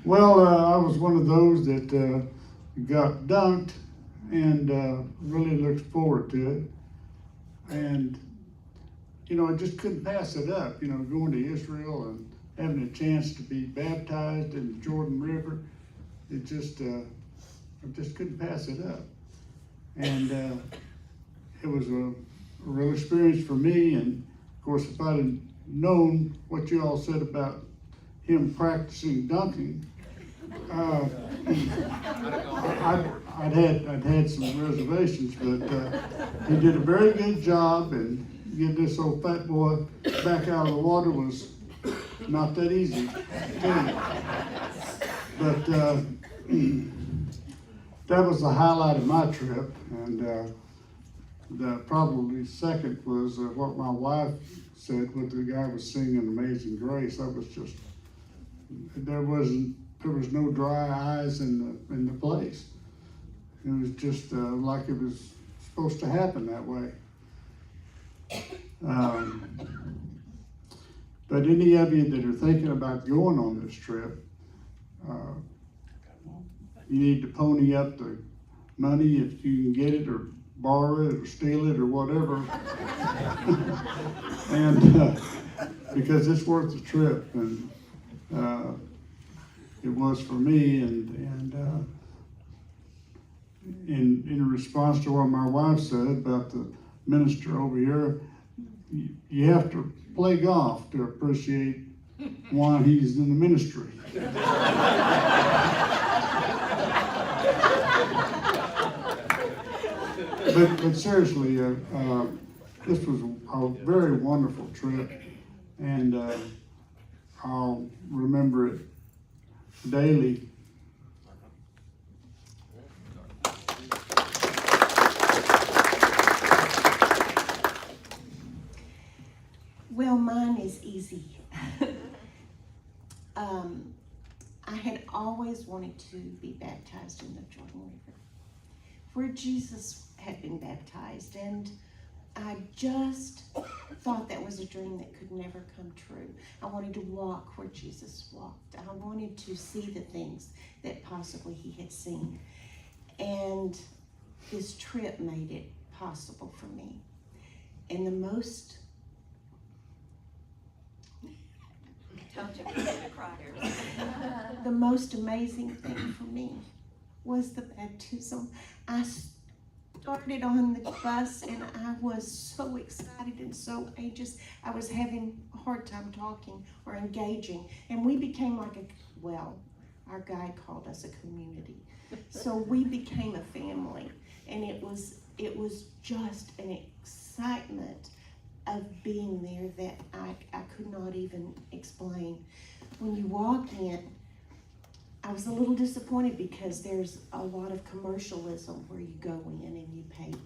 Well, I was one of those that got dunked and really looked forward to it. And, you know, I just couldn't pass it up, you know, going to Israel and having a chance to be baptized in the Jordan River. It just, I just couldn't pass it up. And it was a real experience for me. And of course, if I'd have known what you all said about him practicing dunking, I'd had some reservations, but he did a very good job, and getting this old fat boy back out of the water was not that easy, but that was the highlight of my trip. And the probably second was what my wife said when the guy was singing Amazing Grace. That was just, there was no dry eyes in the place. It was just like it was supposed to happen that way. But any of you that are thinking about going on this trip, you need to pony up the money if you can get it, or borrow it, or steal it, or whatever. And because it's worth the trip, and it was for me. And in response to what my wife said about the minister over here, you have to play golf to appreciate why he's in the ministry. But seriously, this was a very wonderful trip, and I'll remember it daily. Well, mine is easy. always wanted to be baptized in the Jordan River, where Jesus had been baptized, and I just thought that was a dream that could never come true. I wanted to walk where Jesus walked. I wanted to see the things that possibly he had seen. And this trip made it possible for me. And the most the most amazing thing for me was the baptism. I started on the bus and I was so excited and so anxious. I was having a hard time talking or engaging. And we became like our guide called us a community. So we became a family. And it was just an excitement of being there that I could not even explain. When you walk in, I was a little disappointed because there's a lot of commercialism where you go in and you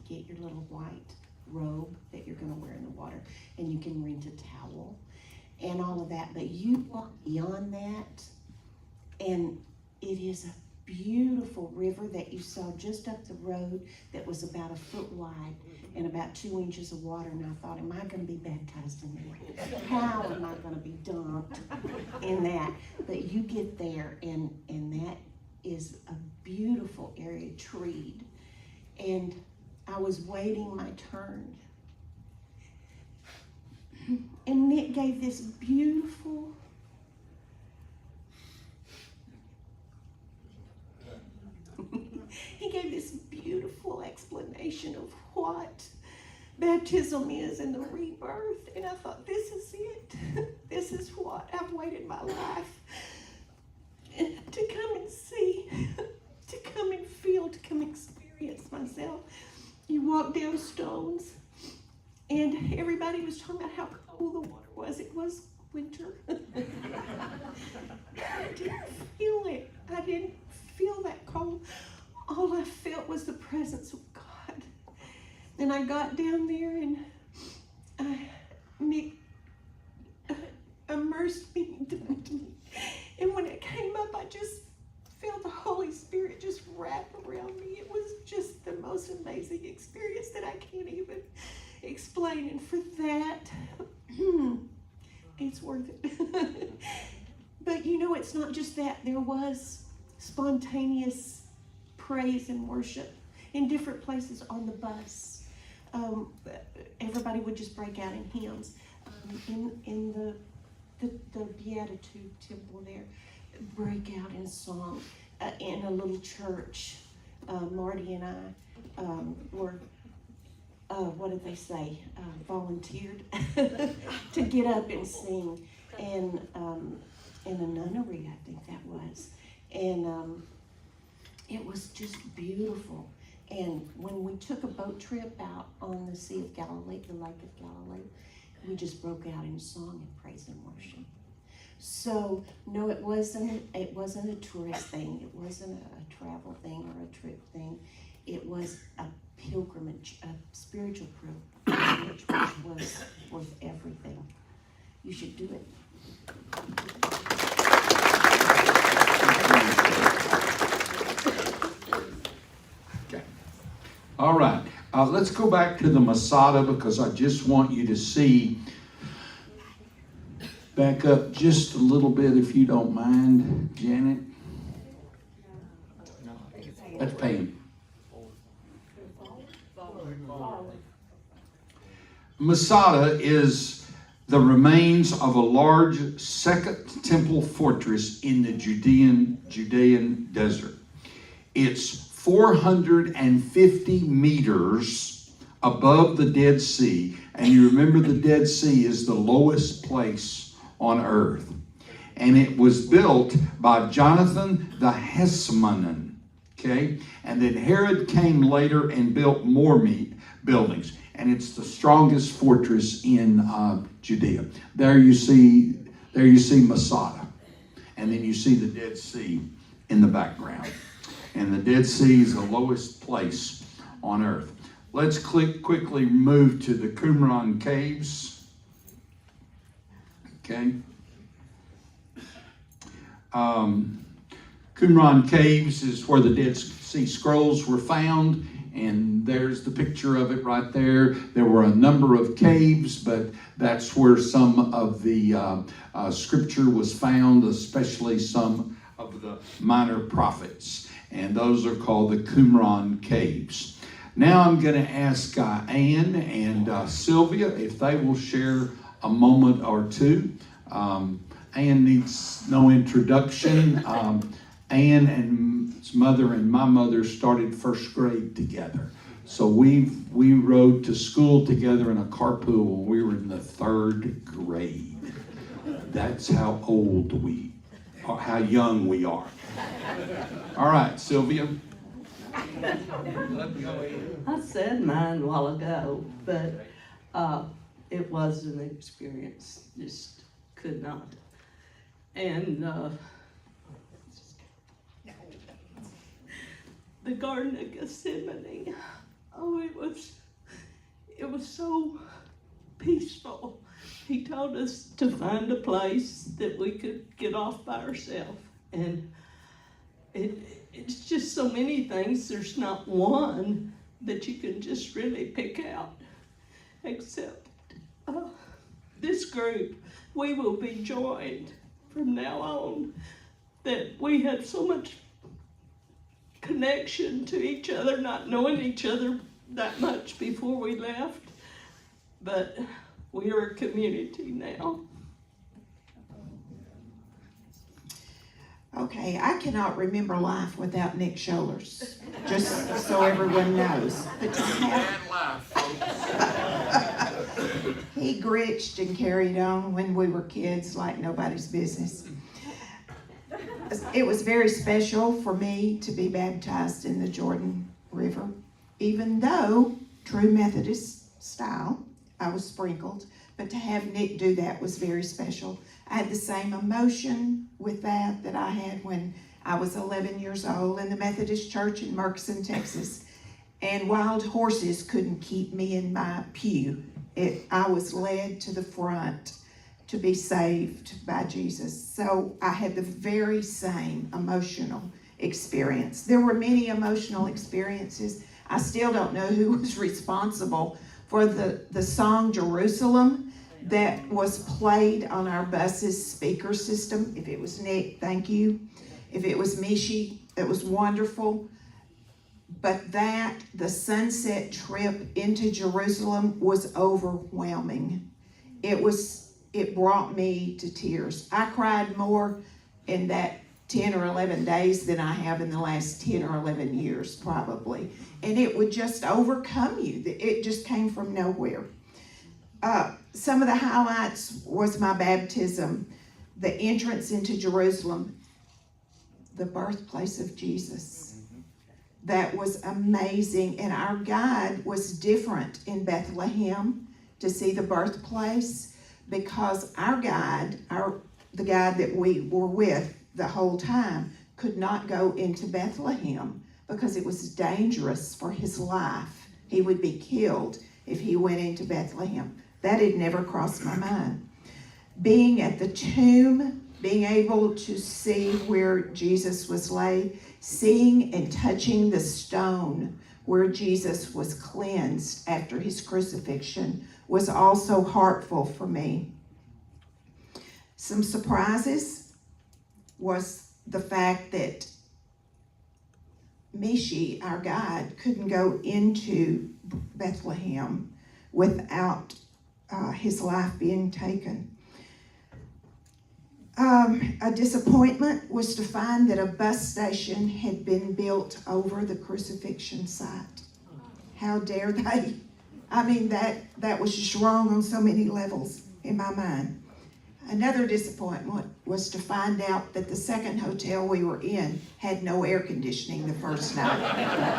get your little white robe that you're going to wear in the water, and you can rent a towel and all of that. But you walk beyond that, and it is a beautiful river that you saw just up the road that was about 1 foot wide and about 2 inches of water. And I thought, am I going to be baptized in that? How am I going to be dunked in that? But you get there, and that is a beautiful area, treed. And I was waiting my turn. And Nick gave this beautiful he gave this beautiful explanation of what baptism is and the rebirth. And I thought, this is it. This is what I've waited my life to come and see, to come and feel, to come experience myself. You walk down stones, and everybody was talking about how cold the water was. It was winter. I didn't feel it. I didn't feel that cold. All I felt was the presence of God. And I got down there, and Nick immersed me, dunked me. And when it came up, I just felt the Holy Spirit just wrap around me. It was just the most amazing experience that I can't even explain. And for that, it's worth it. But you know, it's not just that. There was spontaneous praise and worship in different places on the bus. Everybody would just break out in hymns. In the Beatitude temple there, break out in song. In a little church, Marty and I were, what did they say, volunteered to get up and sing. And in a nunnery, I think that was. And it was just beautiful. And when we took a boat trip out on the Sea of Galilee, the Lake of Galilee, we just broke out in song and praise and worship. So no, it wasn't a tourist thing. It wasn't a travel thing or a trip thing. It was a pilgrimage, a spiritual pilgrimage, which was worth everything. You should do it. All right, let's go back to the Masada, because I just want you to see. Back up just a little bit, if you don't mind, Janet. Let's pay him. Masada is the remains of a large Second Temple fortress in the Judean desert. It's 450 meters above the Dead Sea. And you remember the Dead Sea is the lowest place on earth. And it was built by Jonathan the Heshmonan. Okay? And then Herod came later and built more buildings. And it's the strongest fortress in Judea. There you see Masada. And then you see the Dead Sea in the background. And the Dead Sea is the lowest place on earth. Let's quickly move to the Qumran caves. Okay. Qumran Qumran Caves is where the Dead Sea Scrolls were found, and there's the picture of it right there. There were a number of caves, but that's where some of the scripture was found, especially some of the minor prophets, and those are called the Qumran Caves. Now I'm going to ask Ann and Sylvia if they will share a moment or two. Ann needs no introduction. Ann and his mother and my mother started first grade together. So we rode to school together in a carpool when we were in the 3rd grade. That's how how young we are. All right, Sylvia. I said mine a while ago, but it was an experience, just could not. And the Garden of Gethsemane, oh, it was so peaceful. He told us to find a place that we could get off by ourselves, and it's just so many things. There's not one that you can just really pick out, except this group. We will be joined from now on, that we had so much connection to each other, not knowing each other that much before we left, but we are a community now. Okay, I cannot remember life without Nick Scholars, just so everyone knows. But to have, he gritched and carried on when we were kids like nobody's business. It was very special for me to be baptized in the Jordan River, even though true Methodist style, I was sprinkled, but to have Nick do that was very special. I had the same emotion with that I had when I was 11 years old in the Methodist Church in Murchison, Texas, and wild horses couldn't keep me in my pew. I was led to the front to be saved by Jesus. So I had the very same emotional experience. There were many emotional experiences. I still don't know who was responsible for the song Jerusalem that was played on our bus's speaker system. If it was Nick, thank you. If it was Mishi, it was wonderful. But the sunset trip into Jerusalem was overwhelming. It brought me to tears. I cried more in that 10 or 11 days than I have in the last 10 or 11 years, probably. And it would just overcome you. It just came from nowhere. Some of the highlights was my baptism, the entrance into Jerusalem, the birthplace of Jesus. That was amazing. And our guide was different in Bethlehem to see the birthplace, because our guide, the guide that we were with the whole time, could not go into Bethlehem because it was dangerous for his life. He would be killed if he went into Bethlehem. That had never crossed my mind. Being at the tomb, being able to see where Jesus was laid, seeing and touching the stone where Jesus was cleansed after his crucifixion was also heartful for me. Some surprises was the fact that Mishi, our guide, couldn't go into Bethlehem without his life being taken. A disappointment was to find that a bus station had been built over the crucifixion site. How dare they? I mean, that was just wrong on so many levels in my mind. Another disappointment was to find out that the second hotel we were in had no air conditioning the first night.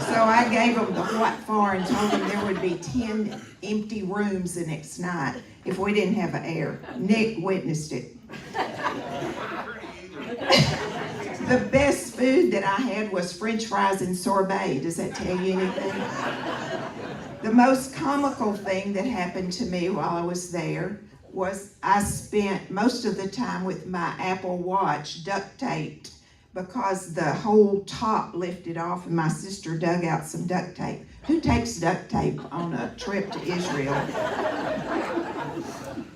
So I gave them the what for and told them there would be 10 empty rooms the next night if we didn't have air. Nick witnessed it. The best food that I had was French fries and sorbet. Does that tell you anything? The most comical thing that happened to me while I was there was I spent most of the time with my Apple Watch duct taped because the whole top lifted off and my sister dug out some duct tape. Who takes duct tape on a trip to Israel?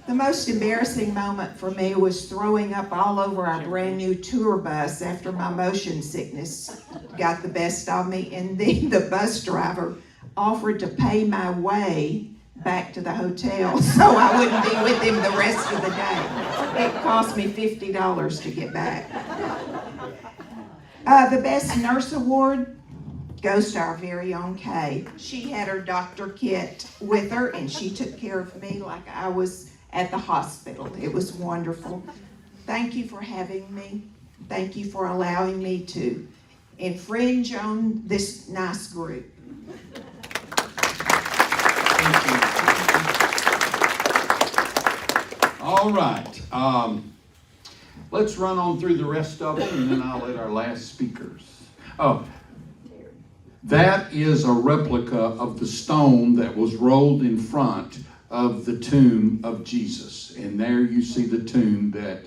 The most embarrassing moment for me was throwing up all over our brand new tour bus after my motion sickness got the best of me, and then the bus driver offered to pay my way back to the hotel so I wouldn't be with him the rest of the day. It cost me $50 to get back. The Best Nurse Award goes to our very own Kay. She had her doctor kit with her, and she took care of me like I was at the hospital. It was wonderful. Thank you for having me. Thank you for allowing me to infringe on this nice group. All right. Let's run on through the rest of them, and then I'll let our last speakers. Oh, that is a replica of the stone that was rolled in front of the tomb of Jesus. And there you see the tomb that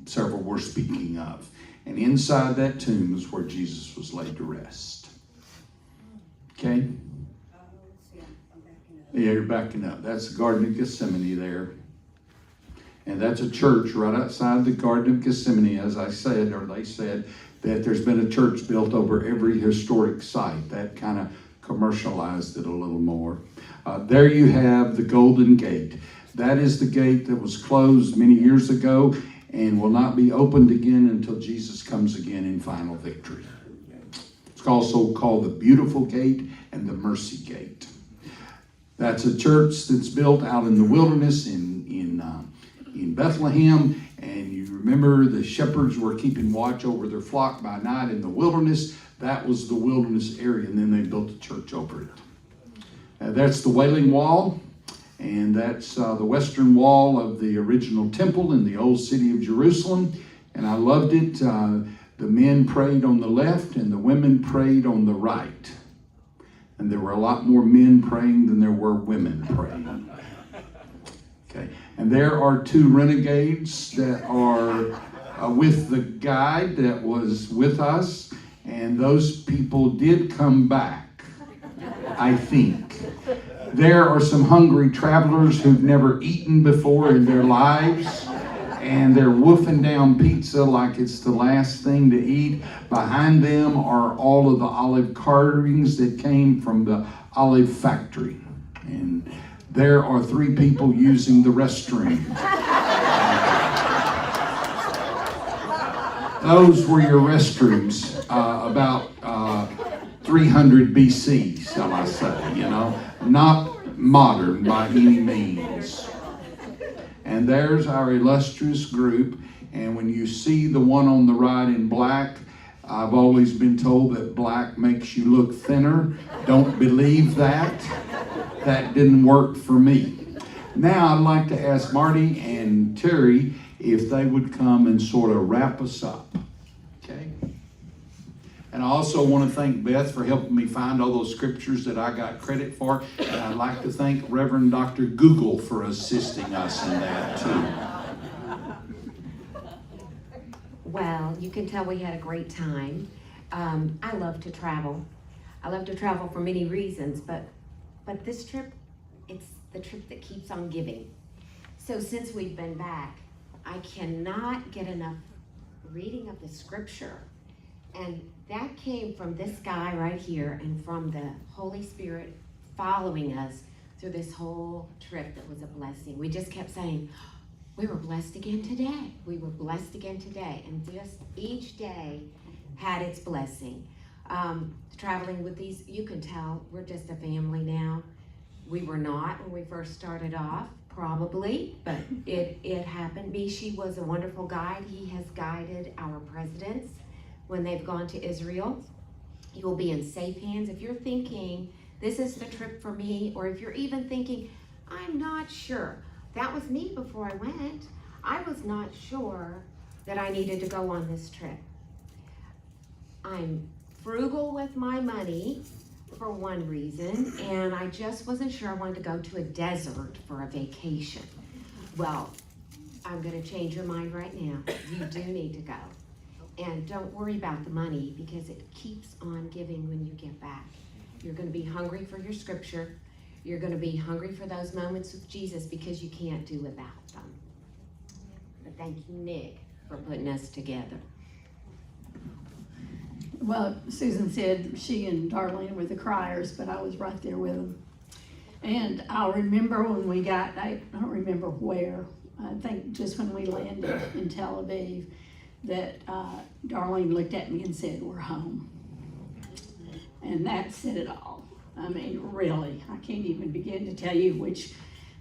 several were speaking of. And inside that tomb is where Jesus was laid to rest. Okay? Yeah, you're backing up. That's the Garden of Gethsemane there. And that's a church right outside the Garden of Gethsemane, as I said, or they said, that there's been a church built over every historic site. That kind of commercialized it a little more. There you have the Golden Gate. That is the gate that was closed many years ago and will not be opened again until Jesus comes again in final victory. It's also called the Beautiful Gate and the Mercy Gate. That's a church that's built out in the wilderness in Bethlehem, and you remember the shepherds were keeping watch over their flock by night in the wilderness. That was the wilderness area, and then they built a church over it. That's the Wailing Wall, and that's the western wall of the original temple in the old city of Jerusalem, and I loved it. The men prayed on the left, and the women prayed on the right. And there were a lot more men praying than there were women praying. Okay, and there are two renegades that are with the guide that was with us, and those people did come back, I think. There are some hungry travelers who've never eaten before in their lives, and they're wolfing down pizza like it's the last thing to eat. Behind them are all of the olive carvings that came from the olive factory. And there are 3 people using the restroom. Those were your restrooms about 300 BC, shall I say, you know. Not modern by any means. And there's our illustrious group. And when you see the one on the right in black, I've always been told that black makes you look thinner. Don't believe that. That didn't work for me. Now I'd like to ask Marty and Terry if they would come and sort of wrap us up. Okay? And I also want to thank Beth for helping me find all those scriptures that I got credit for. And I'd like to thank Reverend Dr. Google for assisting us in that too. Well, you can tell we had a great time. I love to travel. I love to travel for many reasons, but this trip, it's the trip that keeps on giving. So since we've been back, I cannot get enough reading of the scripture. And that came from this guy right here and from the Holy Spirit following us through this whole trip that was a blessing. We just kept saying, we were blessed again today. We were blessed again today. And just each day had its blessing. Traveling with these, you can tell we're just a family now. We were not when we first started off, probably, but it happened. Mishi was a wonderful guide. He has guided our presidents when they've gone to Israel. You will be in safe hands. If you're thinking, this is the trip for me, or if you're even thinking, I'm not sure. That was me before I went. I was not sure that I needed to go on this trip. I'm frugal with my money for one reason, and I just wasn't sure I wanted to go to a desert for a vacation. Well, I'm going to change your mind right now. You do need to go. And don't worry about the money, because it keeps on giving when you give back. You're going to be hungry for your scripture. You're going to be hungry for those moments with Jesus, because you can't do without them. But thank you, Nick, for putting us together. Well, Susan said she and Darlene were the criers, but I was right there with them. And I'll remember when we got, I don't remember where, I think just when we landed in Tel Aviv, that Darlene looked at me and said, "We're home." And that said it all. I mean, really, I can't even begin to tell you which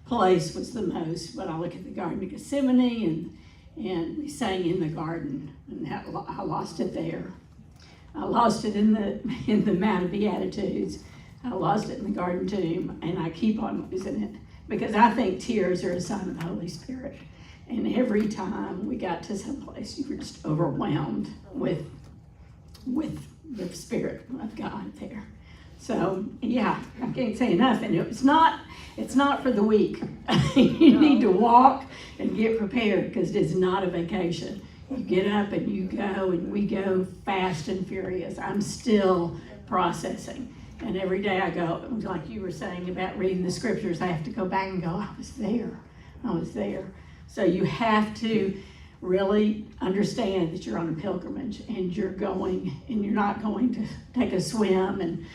place was the most, but I look at the Garden of Gethsemane, and we sang in the garden, and I lost it there. I lost it in the Mount of Beatitudes. I lost it in the Garden Tomb, and I keep on losing it, because I think tears are a sign of the Holy Spirit. And every time we got to some place, you were just overwhelmed with the Spirit of God there. So yeah, I can't say enough. And it's not for the weak. You need to walk and get prepared, because it's not a vacation. You get up and you go, and we go fast and furious. I'm still processing. And every day I go, like you were saying about reading the scriptures, I have to go back and go, I was there. So you have to really understand that you're on a pilgrimage, and you're not going to take a swim and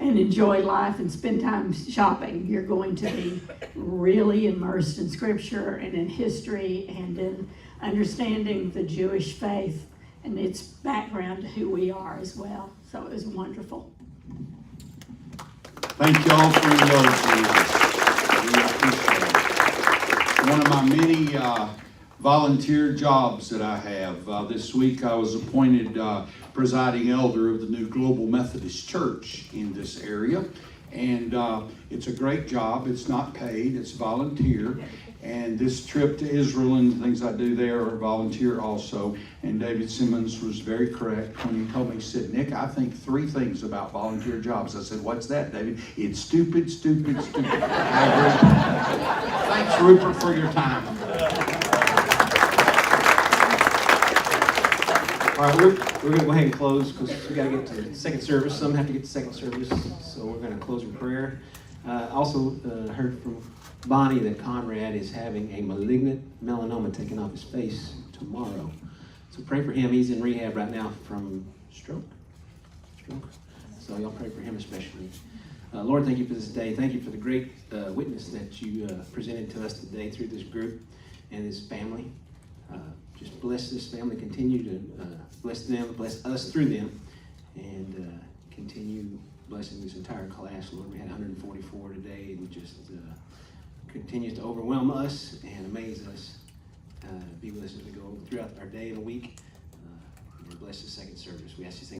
and enjoy life and spend time shopping. You're going to be really immersed in scripture and in history and in understanding the Jewish faith and its background to who we are as well. So it was wonderful. Thank you all for indulging us. We appreciate it. One of my many volunteer jobs that I have. This week I was appointed presiding elder of the new Global Methodist Church in this area. And it's a great job. It's not paid, it's volunteer. And this trip to Israel and the things I do there are volunteer also. And David Simmons was very correct when he told me, he said, "Nick, I think 3 things about volunteer jobs." I said, "What's that, David?" "It's stupid, stupid, stupid." I agree. Thanks, Rupert, for your time. All right, we're going to go ahead and close, because we got to get to second service. Some have to get to second service, so we're going to close with prayer. Also heard from Bonnie that Conrad is having a malignant melanoma taken off his face tomorrow. So pray for him. He's in rehab right now from stroke. So y'all pray for him especially. Lord, thank you for this day. Thank you for the great witness that you presented to us today through this group and this family. Just bless this family. Continue to bless them, bless us through them, and continue blessing this entire class. Lord, we had 144 today, and just continues to overwhelm us and amaze us. Be with us as we go throughout our day and week. Bless the second service. We ask these things.